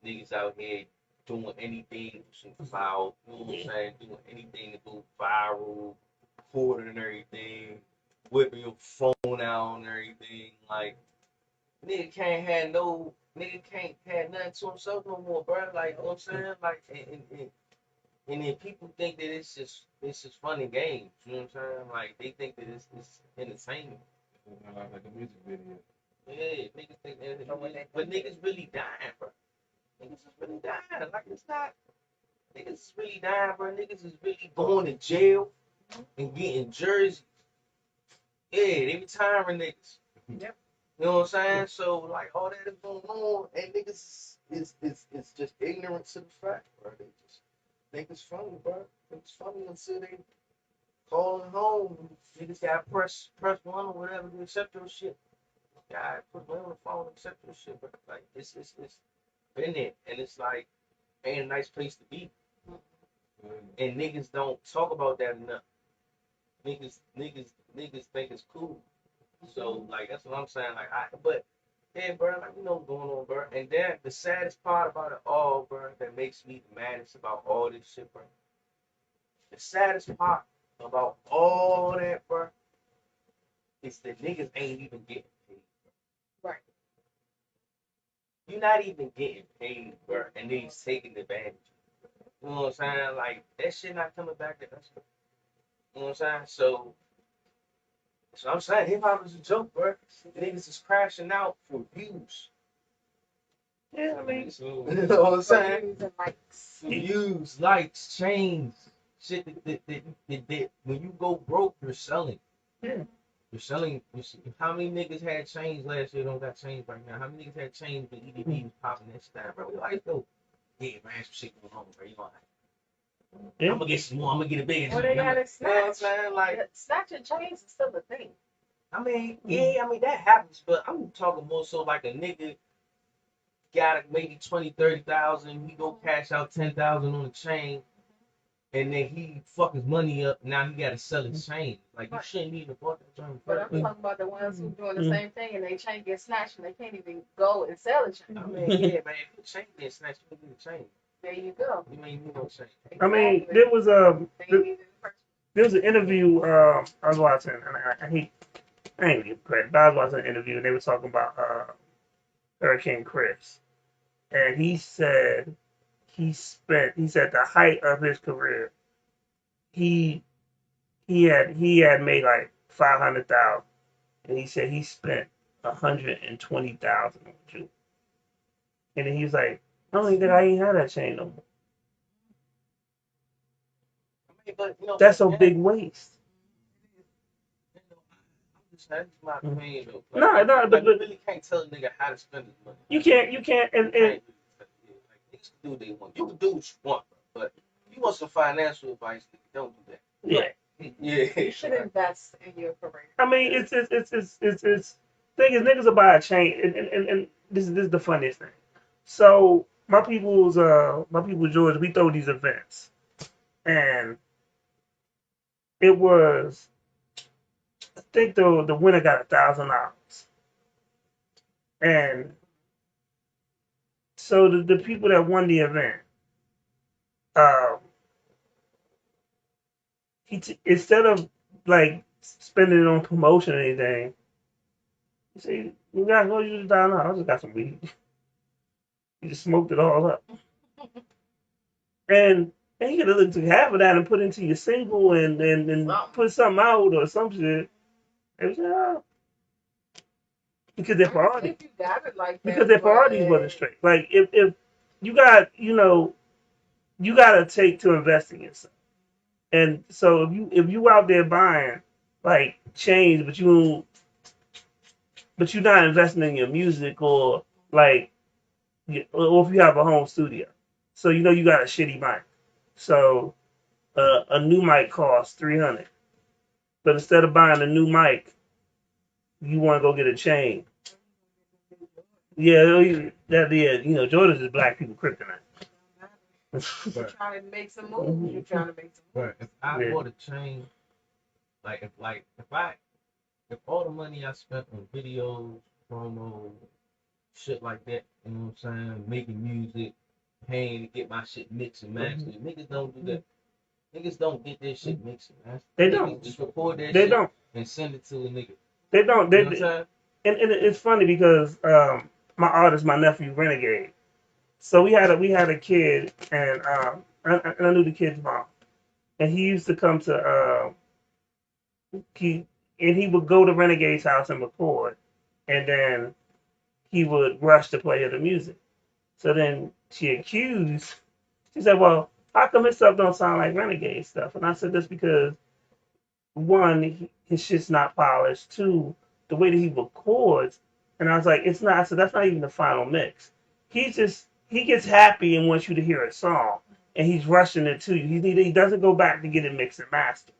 niggas out here doing anything to some clout, you know what I'm saying? Doing anything to go viral, recording and everything, whipping your phone out and everything. Like, nigga can't have nothing to himself no more, bro. Like, you know what I'm saying? Like, and then people think that it's just fun and games. You know what I'm saying? Like, they think that it's entertainment. Like a music video. Yeah, niggas think that, but niggas really dying, bro. Niggas is really dying. Like, it's not. Niggas is really dying, bro. Niggas is really going to jail and getting jerseys. Yeah, they retiring niggas. Yep. You know what I'm saying? So like all that is going on, and niggas is just ignorant to the fact, bro. They just think it's funny, bro. It's funny until they calling home. Niggas got press one or whatever to accept your shit. God, put me on the phone and accept your shit, but like it's been there, and it's like ain't a nice place to be. And niggas don't talk about that enough. Niggas think it's cool. So like that's what I'm saying. But yeah, bro, like you know what's going on, bro. And then the saddest part about it all, bro, that makes me the maddest about all this shit, bro. The saddest part about all that, bro, is that niggas ain't even getting paid. Right. You're not even getting paid, bro, and then he's taking advantage. You know what I'm saying? Like that shit not coming back to us. You know what I'm saying? So I'm saying hip hop is a joke, bro. The niggas is crashing out for views. Yeah, I mean, You know what I'm saying? Views and likes. Views, likes, chains, shit that when you go broke, you're selling. Yeah. You're selling. How many niggas had chains last year? Don't got chains right now. How many niggas had chains when EDB was popping that shit down, bro? We like though. Yeah, man, some shit going on, bro. You know, Yeah. I'm gonna get some more. I'm gonna get a bigger. Well, they got it You know what I'm snatched. saying? Like, Snatching chains is still a thing. I mean, yeah, I mean that happens, but I'm talking more so like a nigga got maybe 20, 30,000. He go cash out 10,000 on the chain, and then he fuck his money up. Now he got to sell his chain. Like you shouldn't even bought that joint. But I'm talking about the ones who doing the same thing and they chain gets snatched and they can't even go and sell a chain. I mean, yeah, man, if the chain gets snatched, you need a chain. There you go. You ain't need no chain. I mean, Exactly. there was They need it first. there was an interview I was watching, and I ain't even credit, but I was watching an interview, and they were talking about Hurricane Chris, and he said the height of his career, he had made like 500,000, and he said he spent 120,000 on jewelry, and then he was like, I don't think that I ain't had that chain no more. I mean, but you know, That's a big waste. That's my opinion, though. But you really can't tell a nigga how to spend his money. you can't, and Like, niggas can do what they want. You can do what you want, bro. But if you want some financial advice, nigga, don't do that. yeah. Yeah. You should invest in your career. I mean, it's thing is niggas will buy a chain, and this is the funniest thing. So my people George, we throw these events, and it was, I think the winner got $1,000, and so the people that won the event, instead of like spending it on promotion or anything, you say, you guys go use $1,000. I just got some weed. You just smoked it all up. And you could have took half of that and put into your single and put something out or some shit. It was, because their priorities. If you got it like that, Because their priorities wasn't straight. Like if you got, you gotta take to invest in yourself. And so if you out there buying like chains, but you're not investing in your music, or like or if you have a home studio. So you know you got a shitty mic. So a new mic costs 300. But instead of buying a new mic, you want to go get a chain. Yeah, that is. You know, Jordan's is black people kryptonite. You're trying to make some moves. You're trying to make some moves. But if I bought a chain, if all the money I spent on videos, promo, shit like that, you know what I'm saying, making music, paying to get my shit mixed and mastered, niggas don't do that. Niggas don't get their shit mixed and mastered. They Niggas don't. just record their They shit don't. and send it to a nigga. They don't. You know what I'm saying? And it's funny because my artist, my nephew Renegade. So we had a kid, and I knew the kid's mom, and he used to come to he would go to Renegade's house and record, and then he would rush to play her the music. So then she said, "Well, how come his stuff don't sound like Renegade stuff?" And I said, "That's because one, his shit's not polished. Two, the way that he records." And I was like, "It's not." I said, "That's not even the final mix. He gets happy and wants you to hear a song, and he's rushing it to you. He doesn't go back to get it mixed and mastered."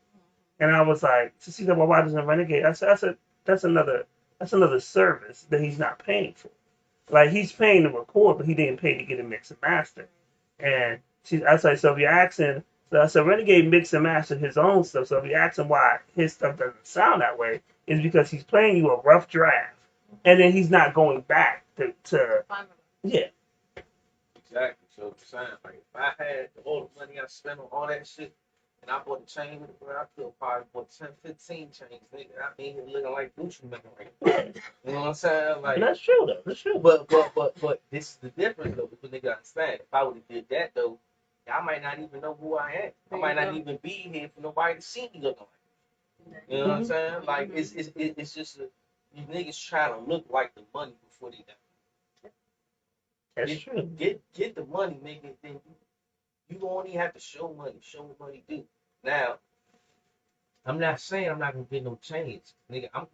And I was like, so she said, "Well, why doesn't Renegade?" I said, that's another service that he's not paying for. Like he's paying to record, but he didn't pay to get it mixed and mastered." And I said, "So if you're asking," so I said, "Renegade mix and master his own stuff. So if you're asking why his stuff doesn't sound that way, it's because he's playing you a rough draft, and then he's not going back to yeah." Exactly. So I'm saying, like, if I had all the money I spent on all that shit, and I bought a chain with it, bro, I could have probably bought 10, 15 chains, nigga. I mean, here looking like Gucci man right now. You know what I'm saying? Like, And that's true though. That's true. but this is the difference though. If a nigga understand, if I would have did that though, I might not even know who I am. I might not even be here for nobody to see me looking like. You know what I'm saying? Like, it's just you niggas trying to look like the money before they die. That's true. Get the money, nigga. Then you only have to show money. Show what money do. Now, I'm not saying I'm not gonna get no change, nigga. I'm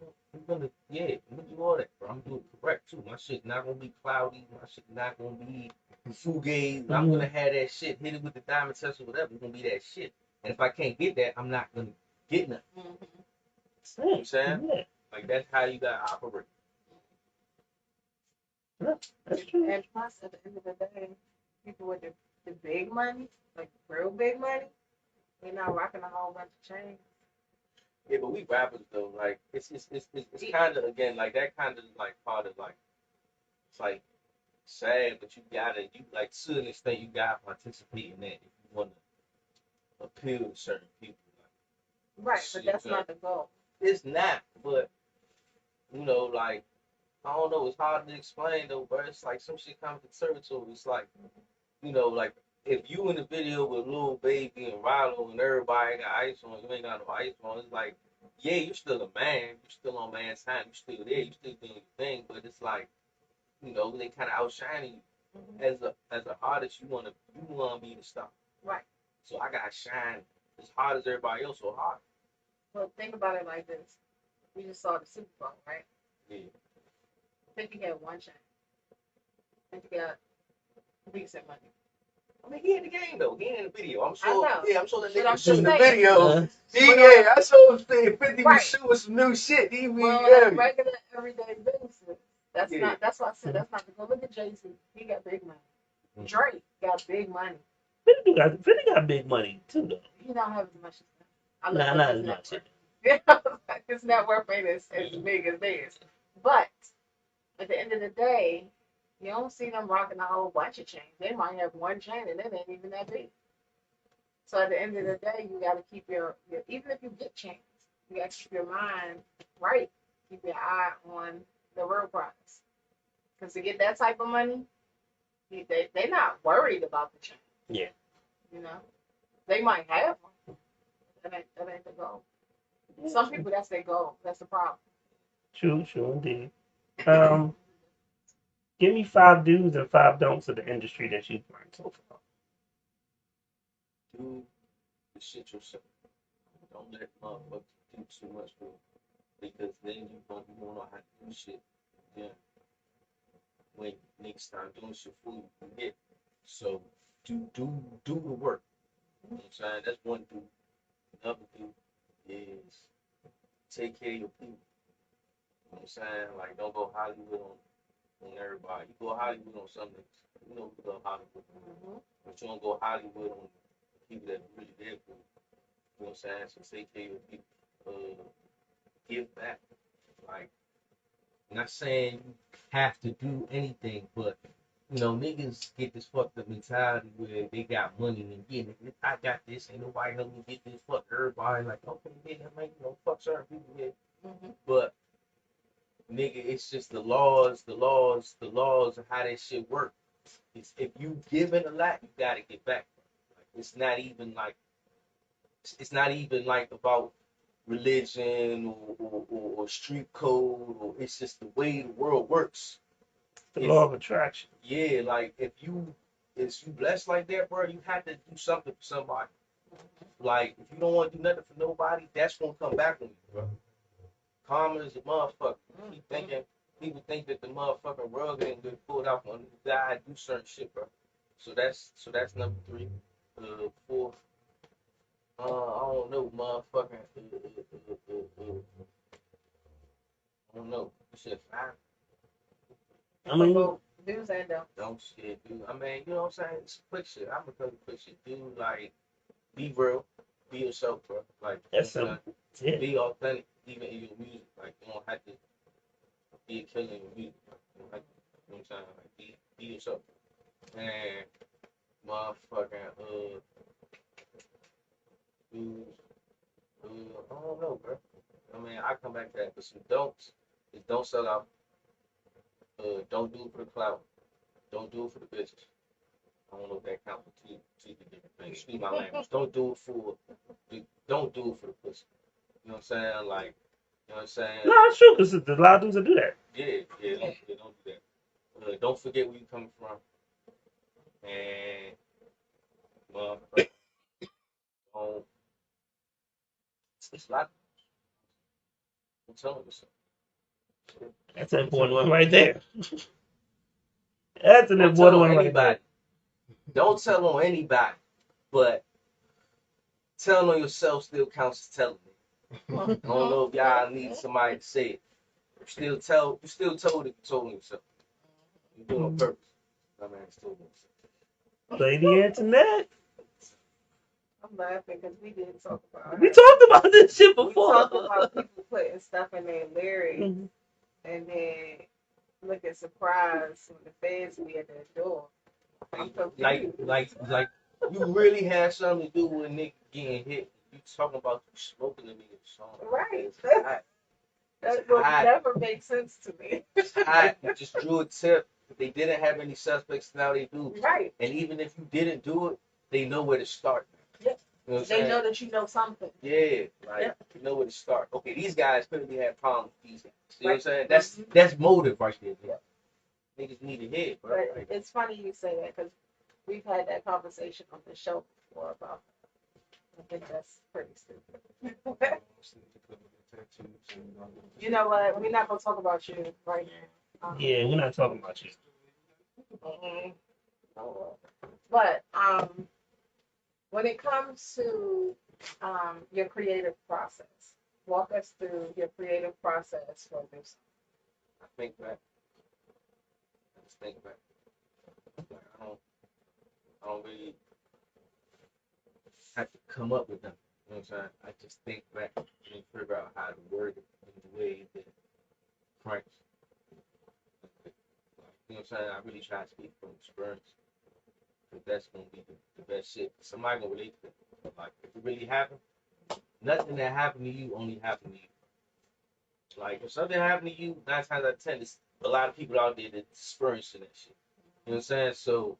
gonna do all that, bro. I'm doing it correct too. My shit not gonna be cloudy. My shit not gonna be fugazi. I'm gonna have that shit, hit it with the diamond test or whatever. It's gonna be that shit. And if I can't get that, I'm not gonna get nothing. You know what I'm saying? Yeah. Like that's how you gotta operate. Yeah, that's true. And plus, at the end of the day, people with the big money, like real big money, they're not rocking a whole bunch of chains. Yeah, but we rappers though, like it's kind of again like that kind of like part of like it's like sad, but you like to an extent you gotta participate in that if you want to appeal to certain people. Like, Right, but that's not the goal. It's not, but you know, like I don't know, it's hard to explain though, but it's like some shit comes to territory. It's like, you know, like if you in the video with Lil Baby and Rallo and everybody got ice on, you ain't got no ice on, it's like, yeah, you're still a man, you're still on man's time, you're still there, you're still doing your thing, but it's like, you know, they kind of outshining you. As an artist, you wanna be the star. Right. So I gotta shine as hard as everybody else, so hard. Well, think about it like this: we just saw the Super Bowl, right? Yeah. 50 had one chain. 50 got decent money. I mean, he in the game though. He in the video. I'm sure. I know. Yeah, I'm sure that But nigga I'm was in the just video. saying. Yeah, I saw him saying 50 Right. was shooting some new shit. He Well, yeah. on a regular, everyday basis, that's Yeah. not. That's why I said that's not the goal. Look at Jay-Z. He got big money. Drake got big money. 50 got big money too though. He don't have as much as that. I Nah, looked not up as much. his net worth ain't as big as theirs. But at the end of the day, you don't see them rocking a whole bunch of chains. They might have one chain and it ain't even that big. So at the end of the day, you got to keep your even if you get chains, you got to keep your mind right. Keep your eye on the real prize. Because to get that type of money, they're not worried about the chain. Yeah. You know, they might have one. That ain't the goal. Some people, that's their goal. That's the problem. True, indeed. Give me 5 do's and 5 don'ts of the industry that you've learned so far. Do the shit yourself. Don't let motherfuckers do too much for you. Because then you won't know how to do shit. Yeah. when niggas start doing shit for you, you get. So do the work. You know what I'm saying? That's one do. Another do is take care of your people. You know what I'm saying? Like don't go Hollywood on everybody. You go Hollywood on some niggas. You know you go Hollywood. But you don't go Hollywood on people that really there for you. You know what I'm saying? So take care of your people. Give back. Like I'm not saying you have to do anything, but you know, niggas get this fucked up mentality where they got money and yeah, nigga, I got this, ain't nobody help me get this, fuck everybody. Like, okay, yeah, that might, fuck certain people, yeah. But nigga, it's just the laws of how that shit work. It's if you giving a lot, you gotta get back. Like, it's not even like about religion or street code, or it's just the way the world works. The law of attraction. Yeah, like if you blessed like that, bro, you have to do something for somebody. Like if you don't want to do nothing for nobody, that's gonna come back on you, bro. Karma is a motherfucker. People think that the motherfucking rug ain't been pulled out on the guy do certain shit, bro. So that's number 3. 4. I don't know, motherfucking. I don't know. Shit, 5. I mean, do's and don'ts. Don't shit, dude. I mean, you know what I'm saying? It's quick shit. I'm gonna quick shit, dude. Like, be real, be yourself, bro. Like, that's simple. Yeah. Be authentic, even in your music. Like, you don't have to be a killer in your music. You know what I'm saying? Like, be yourself. And motherfucking dude, I don't know, bro. I mean, I come back to that, but some don'ts is don't sell out. Don't do it for the clout. Don't do it for the business. I don't know if that counts for two different things. Excuse my language. Don't do it for the pussy. You know what I'm saying? Like, you know what I'm saying? No, it's true because there's a lot of dudes that do that. Yeah, don't do that. Don't forget where you coming from. And don't. It's a lot. I'm telling you something. That's an important one right there. That's an Don't important tell one on right anybody. there. Don't tell on anybody, but telling on yourself still counts as telling it. I don't know if y'all need somebody to say it. You still told it, you told on yourself. You do it on purpose. My man still doing it. Lady Antoinette. I'm laughing because we didn't talk about We talked about this shit We before. talked about people putting stuff in their lyrics Mhm. and then looking surprised when the feds be at their door. I'm confused. Like you really had something to do with Nick getting hit. You talking about you smoking the nigga's song. Right. That would never make sense to me. You just drew a tip. They didn't have any suspects, now they do. Right. And even if you didn't do it, they know where to start. Yep. You know what They know that you know something. Yeah, like Yep. you know where to start. Okay, these guys clearly have problems with these guys. You know Right. what I'm saying? That's motive right there. Yep. Niggas need a hit, bro. But Like, it's funny you say that because we've had that conversation on the show before about. I think that's pretty stupid. You know what? We're not gonna talk about you right now. Yeah, we're not talking about you. Mm-mm. Oh, well. But when it comes to your creative process, walk us through your creative process for this. I think back. I just think back. Like, I don't really have to come up with them. You know what I'm saying? I just think back and figure out how to word it in the way that Frank's. Like, you know what I'm saying? I really try to speak from experience. Because that's going to be the best shit. Somebody going to relate to it. But like, if it really happened, nothing that happened to you only happened to you. Like, if something happened to you, 9 times out of 10, there's a lot of people out there that's experiencing that shit. You know what I'm saying? So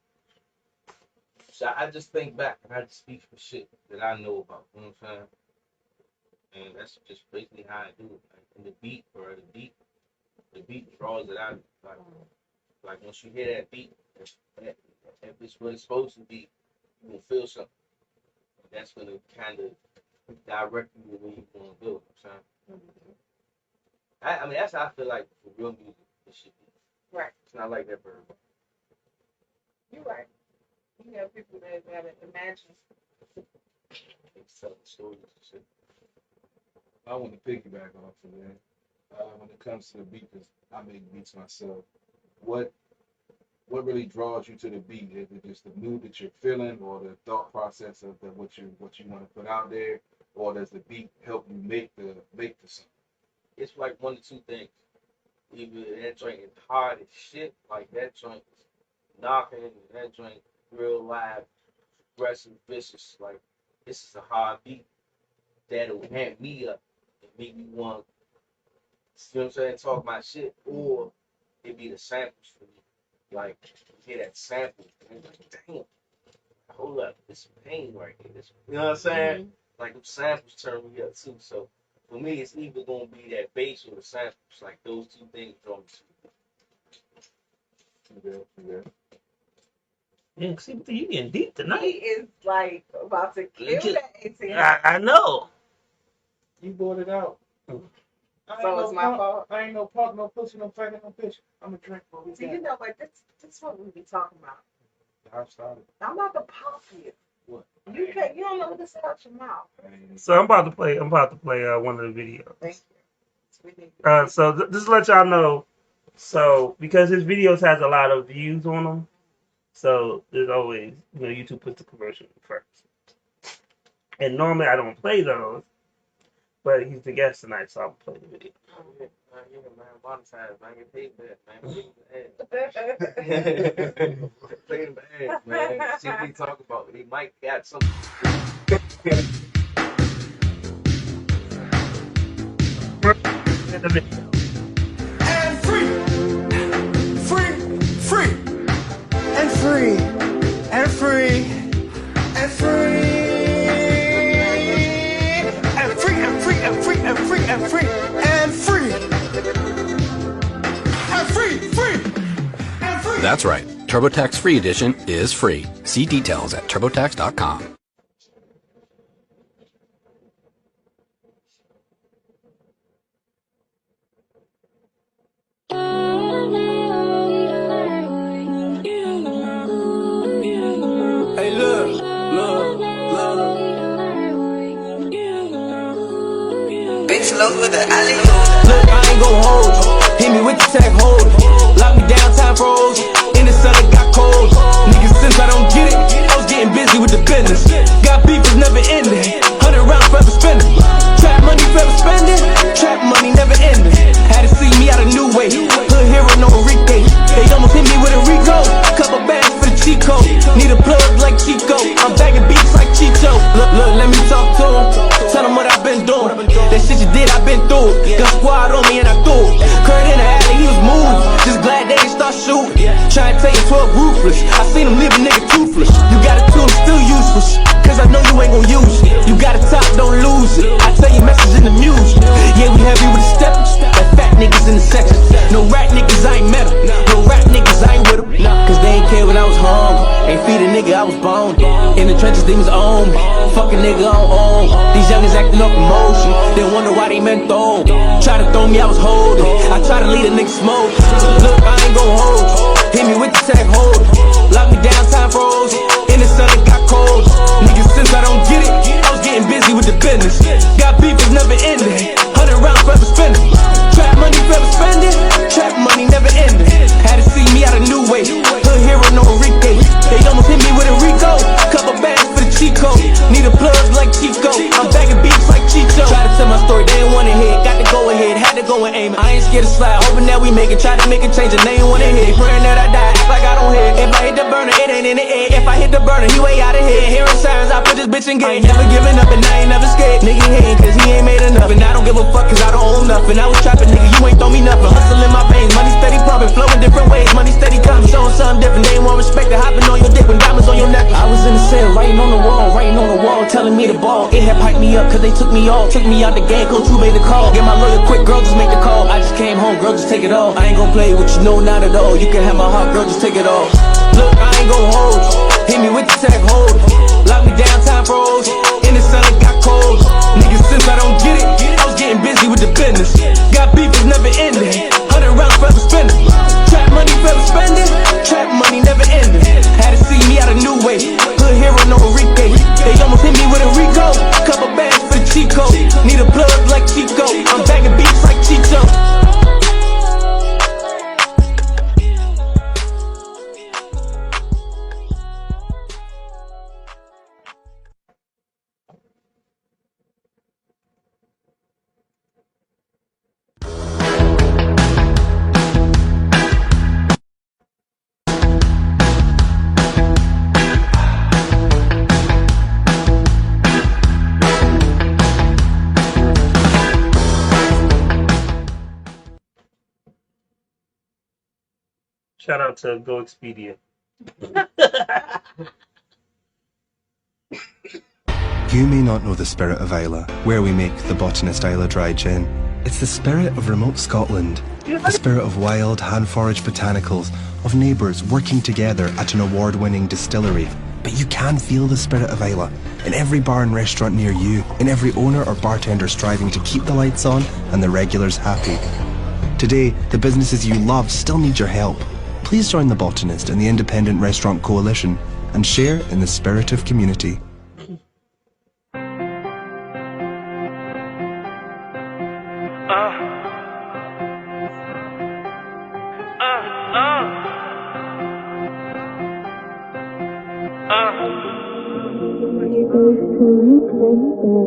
I just think back and I just speak for shit that I know about. You know what I'm saying? And that's just basically how I do it. Like, and the beat, draws it out. Like once you hear that beat, if it's what it's supposed to be, you will feel something. And that's going to kind of direct you the way you want to go. You know what I'm saying? I mean, that's how I feel like for real music, it should be. Right. It's not like that bird. You're right. You have people that gotta imagine. They tell stories and shit. I want to piggyback off of that. When it comes to the beat, because I make beats myself, what really draws you to the beat? Is it just the mood that you're feeling, or the thought process of what you want to put out there, or does the beat help you make the song? It's like one of two things. Either that joint is hard as shit, like that joint is knocking, and that joint real live, aggressive, vicious. Like this is a hard beat that'll amp me up and make me want, you know what I'm saying, talk my shit, or it be the samples for me. Like you hear that sample, and it's like, damn, hold up, this is pain right here. You know what I'm saying? Mm-hmm. Like them samples turn me up too. So for me, it's either gonna be that bass or the samples. Like those two things draw me to it. Yeah. Yeah, see, you getting deep He tonight. is like about to kill Legit. that 18. I know. You brought it out. So it's my fault. I ain't no punk, no pussy, no faggot, no bitch. I'm a drink for See, you know what? This is what we be talking about. I started. I'm about to pop you. What? You can't. You don't know what to say out your mouth. So I'm about to play one of the videos. Thank you. So just to let y'all know, so because his videos has a lot of views on them, so there's always, YouTube puts the commercial first. And normally I don't play those, but he's the guest tonight, so I'll play the video. Yeah, man, monetize, man. Get paid for that, man. Play them ads, man. See what they talk about. They might got something. In the video. And free, and free, and free, and free, and free, and free, and free, and free, and free, and free, and free, and free. That's right. TurboTax Free Edition is free. See details at TurboTax.com. Hey, look. Bitch, look with the alley. Look, I ain't gon' hold you. Hit me with the tech hold. Lock me down, time froze. In the sun, it got cold. Niggas, since I don't get it, I was getting busy with the business. Got beef was never ending. 100 rounds forever spending. Trap money forever spending. Trap money never ending. Had to see me out a new way. Hood hero, no Enrique. They almost hit me with a Rico. Couple bags for the Chico. Need a plug like Chico. I'm bagging beats like Chicho. Look, let me talk to him. Tell him what I've been doing. That shit you did, I've been through it. Got squad on me and I threw it. Kurt in the alley, he was moving. Just glad they didn't start shooting. Trying to tell you 12 ruthless. I seen him leave a nigga toothless. You got a tool, still useless. Cause I know you ain't gon' use it. You got a top, don't lose it. I tell you message in the music. Yeah, we heavy with the steppers. Like fat niggas in the section. No rat niggas, I ain't met them. No rap niggas, I ain't with them. Cause they ain't care when I was hungry. Ain't feed a nigga, I was boned. In the trenches, demons own me. Fuck a nigga on own. These youngins acting off emotion. They wonder why they meant throw. Try to throw me, I was holding. I try to lead a nigga smoke. Look, I ain't gon' hold you. Hit me with the tech hold. Lock me down, time froze. In the sun, it got cold. Niggas, since I don't get it, I was getting busy with the business. Got beef was never ending. 100 rounds forever spending. Trap money forever spending. Trap money never ending. Had to see me out a new way. Hood hero, no Enrique. They almost hit me with a Rico. Couple bags for the Chico. Need a plug like Chico. I'm bagging beats like Chicho. Try to tell my story, they ain't wanna hear it. Got to go ahead, had to go and aim it. I ain't scared to slide, hoping that we make it. Try to make a change and they ain't wanna hear it. Praying that I die, act like I don't hear it. If I hit the burner, it ain't in the air. If I hit the burner, he way out of here. Hearing sirens, I put this bitch in game. Never giving up and I ain't never scared. Nigga hating cause he ain't made enough. And I don't give a fuck cause I don't own nothing. I was trapping, nigga, you ain't throw me nothing. Hustling my veins, money steady pumping. Flowing different ways, money steady coming. Showing something different, they ain't want respect. Hopping on your dick when diamonds on your neck. I was in the cell, writing on the wall, telling me to ball. It had piped me up cause they took me off. Took me out the game, Coach True made the call. Get my lawyer quick, girl, just make the call. I just came home, girl, just take it off. I ain't gon' play with you, no, not at all. You can have my heart, girl, just take it off. Look, I ain't gon' hold you. Hit me with the tech hold. Lock me down, time froze. In the sun, it got cold. Niggas, since I don't get it, I was getting busy with the business. Got beef was never ending. 100 rounds forever spending. Trap money Shout out to Go Expedia. You may not know the spirit of Isla, where we make the Botanist Isla Dry Gin. It's the spirit of remote Scotland, the spirit of wild, hand-foraged botanicals, of neighbours working together at an award-winning distillery. But you can feel the spirit of Isla in every bar and restaurant near you, in every owner or bartender striving to keep the lights on and the regulars happy. Today, the businesses you love still need your help. Please join the Botanist and the Independent Restaurant Coalition and share in the spirit of community.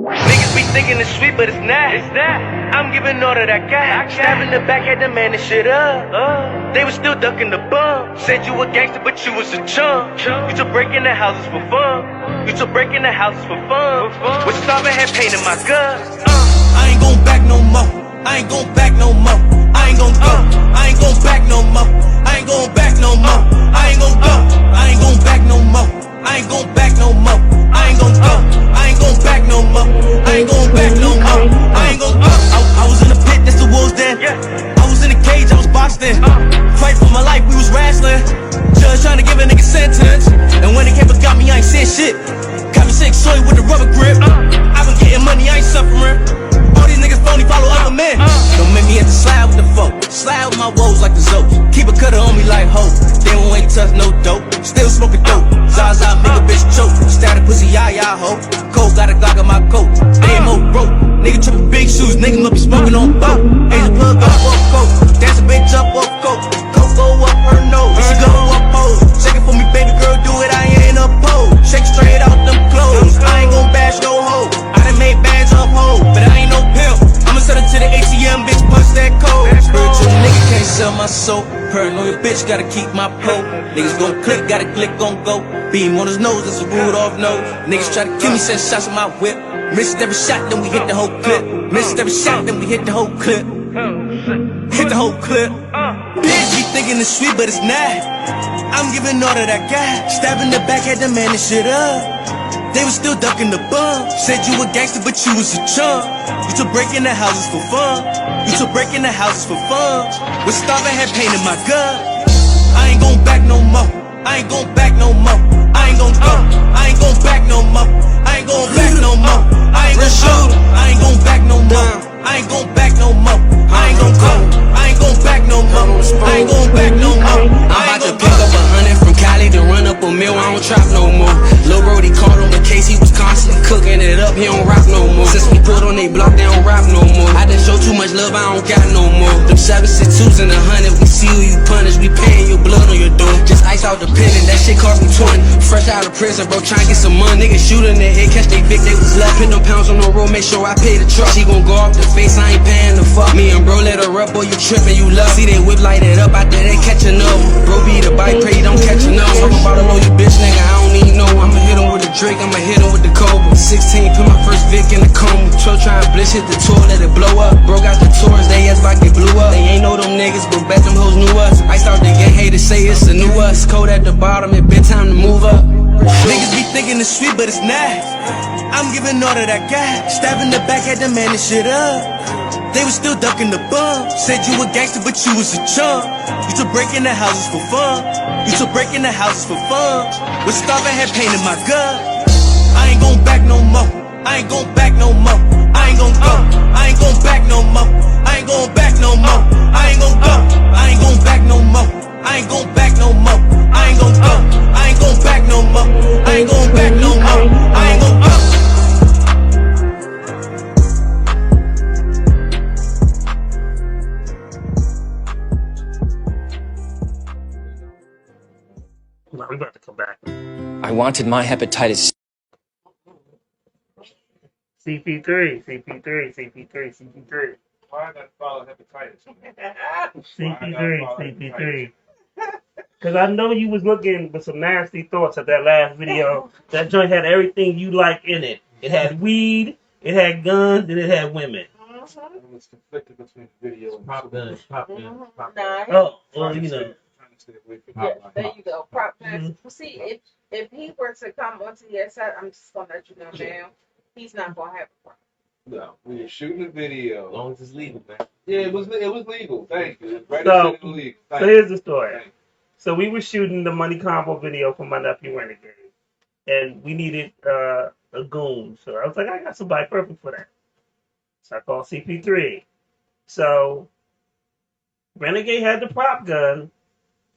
Niggas be thinking it's sweet, but it's not. I'm giving all that I got. Stabbing the back, had to man this shit up. They was still ducking the bum. Said you a gangster, but you was a chump. You took breaking the houses for fun. You took breaking the houses for fun. With starving, had pain in my gut. I ain't gon' back no more. I ain't gon' back no more. I ain't gon' go. I ain't gon' back no more. I ain't gon' back no more. I ain't gon' go. I ain't gon' back no more. I ain't gon' back no more. I ain't gon' go. I ain't gon' back no more. I ain't gon' back no more. I ain't gon' go. I was in the pit, that's the wolves den. I was in the cage, I was boxed in. Fight for my life, we was wrestling. Judge trying to give a nigga sentence. And when it came and got me, I ain't said shit. Got me sick, soy with the rubber grip. I been getting money, I ain't suffering. All these niggas phony, follow other men. Don't make me have to slide with the folk. Slide with my woes like the Zoe. Keep a cutter on me like hope. They won't ain't touch no dope. Still smoking dope. Zaza make a bitch choke. Static pussy, ya ho. Cold got a Glock on my coat. They ain't more broke. Nigga tripping big shoes. Nigga must be smoking on boat. Asian plug up off coat. Dance a bitch up off coat. Coat go up her nose. She go up pose. Shake it for me, baby girl. Do it, I ain't a pose. Shake straight out them clothes. I ain't gon' bash no hoe. I done made bands up hoe. But I ain't no pimp. I'ma sell it to the ATM, bitch, punch that code. Spiritual nigga can't sell my soul. Paranoid bitch, gotta keep my pole. Niggas gon' click, gotta click, gon' go. Beam on his nose, that's a Rudolph no. Niggas try to kill me, send shots with my whip. Missed every shot, then we hit the whole clip. Missed every shot, then we hit the whole clip. Hit the whole clip. Bitch, be thinking it's sweet, but it's not. I'm giving all that I got. Stabbing the back, had to man this shit up. They was still ducking the bum. Said you a gangster, but you was a chump. You took breaking the houses for fun. You took breaking the houses for fun. With starving, had pain in my gut. I ain't gon' back no more. I ain't gon' back no more. I ain't gon' go. I ain't gon' back no more. I ain't gon' back no more. I ain't gon' shoot. I ain't gon' back no more. I ain't gon' back no more. I ain't gon' go. I ain't gon' back no more. I ain't gon' back no more. I'm about to pick up 100 from Cali to run up a mill. I don't trap no more. Lil' Brody caught on the case, he was constantly cooking it up. He don't rap no more. Since we put on they block, they don't rap no more. I done show too much love, I don't got no more. Them 762s and 100, we see who you punish. We paying your blood on your door. Just ice out the pendant, that shit cost me 20. Fresh out of prison, bro, tryna get some money. Niggas shooting their head, catch they big, they was left. Put them pounds on the road, make sure I pay the truck. She gon' go off the face, I ain't paying the fuck. Me and bro let her up, boy, you trippin', you love. See they whip light it up, out there they catchin' up. Bro be the bike, pray don't catch a up. Talk about a low, you bitch, nigga, I don't even know. I'ma hit him with the Drake, I'ma hit him with the Cobra. 16, put my first Vic in the coma. Tro tryin' bliss, hit the tour, let it blow up. Bro got the tours, they ass like they blew up. They ain't know them niggas, but bet them hoes knew us. I start the gang, haters say it's a new us. Cold at the bottom, it been time to move up. Niggas be thinking it's sweet, but it's not. I'm giving all that I got. Stabbing the back, had to man this shit up. They was still ducking the bum. Said you a gangster, but you was a chump. You took breaking the houses for fun. You took breaking the houses for fun. With starving, had pain in my gut. I ain't gon' back no more. I ain't gon' back no more. I ain't gon' go. I ain't gon' back no more. I ain't gon' back no more. I ain't gon' go. I ain't gon' back no more. I ain't gon' back no more. I ain't gon' go. I ain't gon' back no more. I ain't gon' back no more. I ain't gon' go. No, we about to come back. I wanted my hepatitis. CP3, CP3, CP3, CP3. Why I gotta follow hepatitis? CP3. Because I know you was looking with some nasty thoughts at that last video. That joint had everything you like in it. It had weed, it had guns, and it had women. I was conflicted between the video and Pop guns, pop guns, pop guns. Nice. Oh, well, you know. trying to stay away from Yeah, hotline. there you go. Prop guns. See, if he were to come onto your set, I'm just gonna let you know now, he's not gonna have a problem. No, we were shooting a As video. long as it's legal, man. Yeah, it was legal. Thank you. Right So- so legal. So Thank here's the story. Thank you. So we were shooting the money combo video for my nephew Renegade, and we needed a goon. So I was like, I got somebody perfect for that. So I called CP3. So Renegade had the prop gun,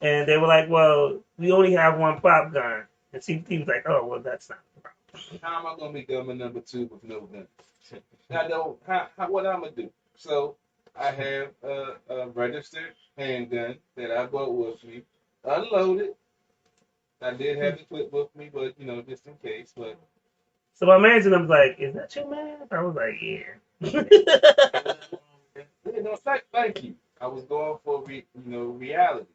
and they were like, well, we only have one prop gun. And CP3 was like, oh, well, that's not the problem. How am I gonna be gunman number 2 with no gun? I don't. How what I'm gonna do? So I have a registered handgun that I brought with me, unloaded. I did have the clip with me, but just in case. But So my manager was like, is that your man? I was like, yeah. thank you. I was going for reality.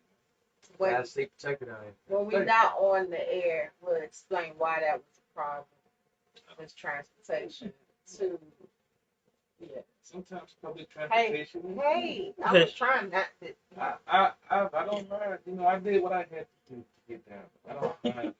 When, Gotta stay protected out here. when we're not on the air, we'll explain why that was a problem. This transportation to, yeah. Sometimes public Hey, transportation. hey, I was trying not to. I don't mind. I did what I had to do to get down. I don't mind.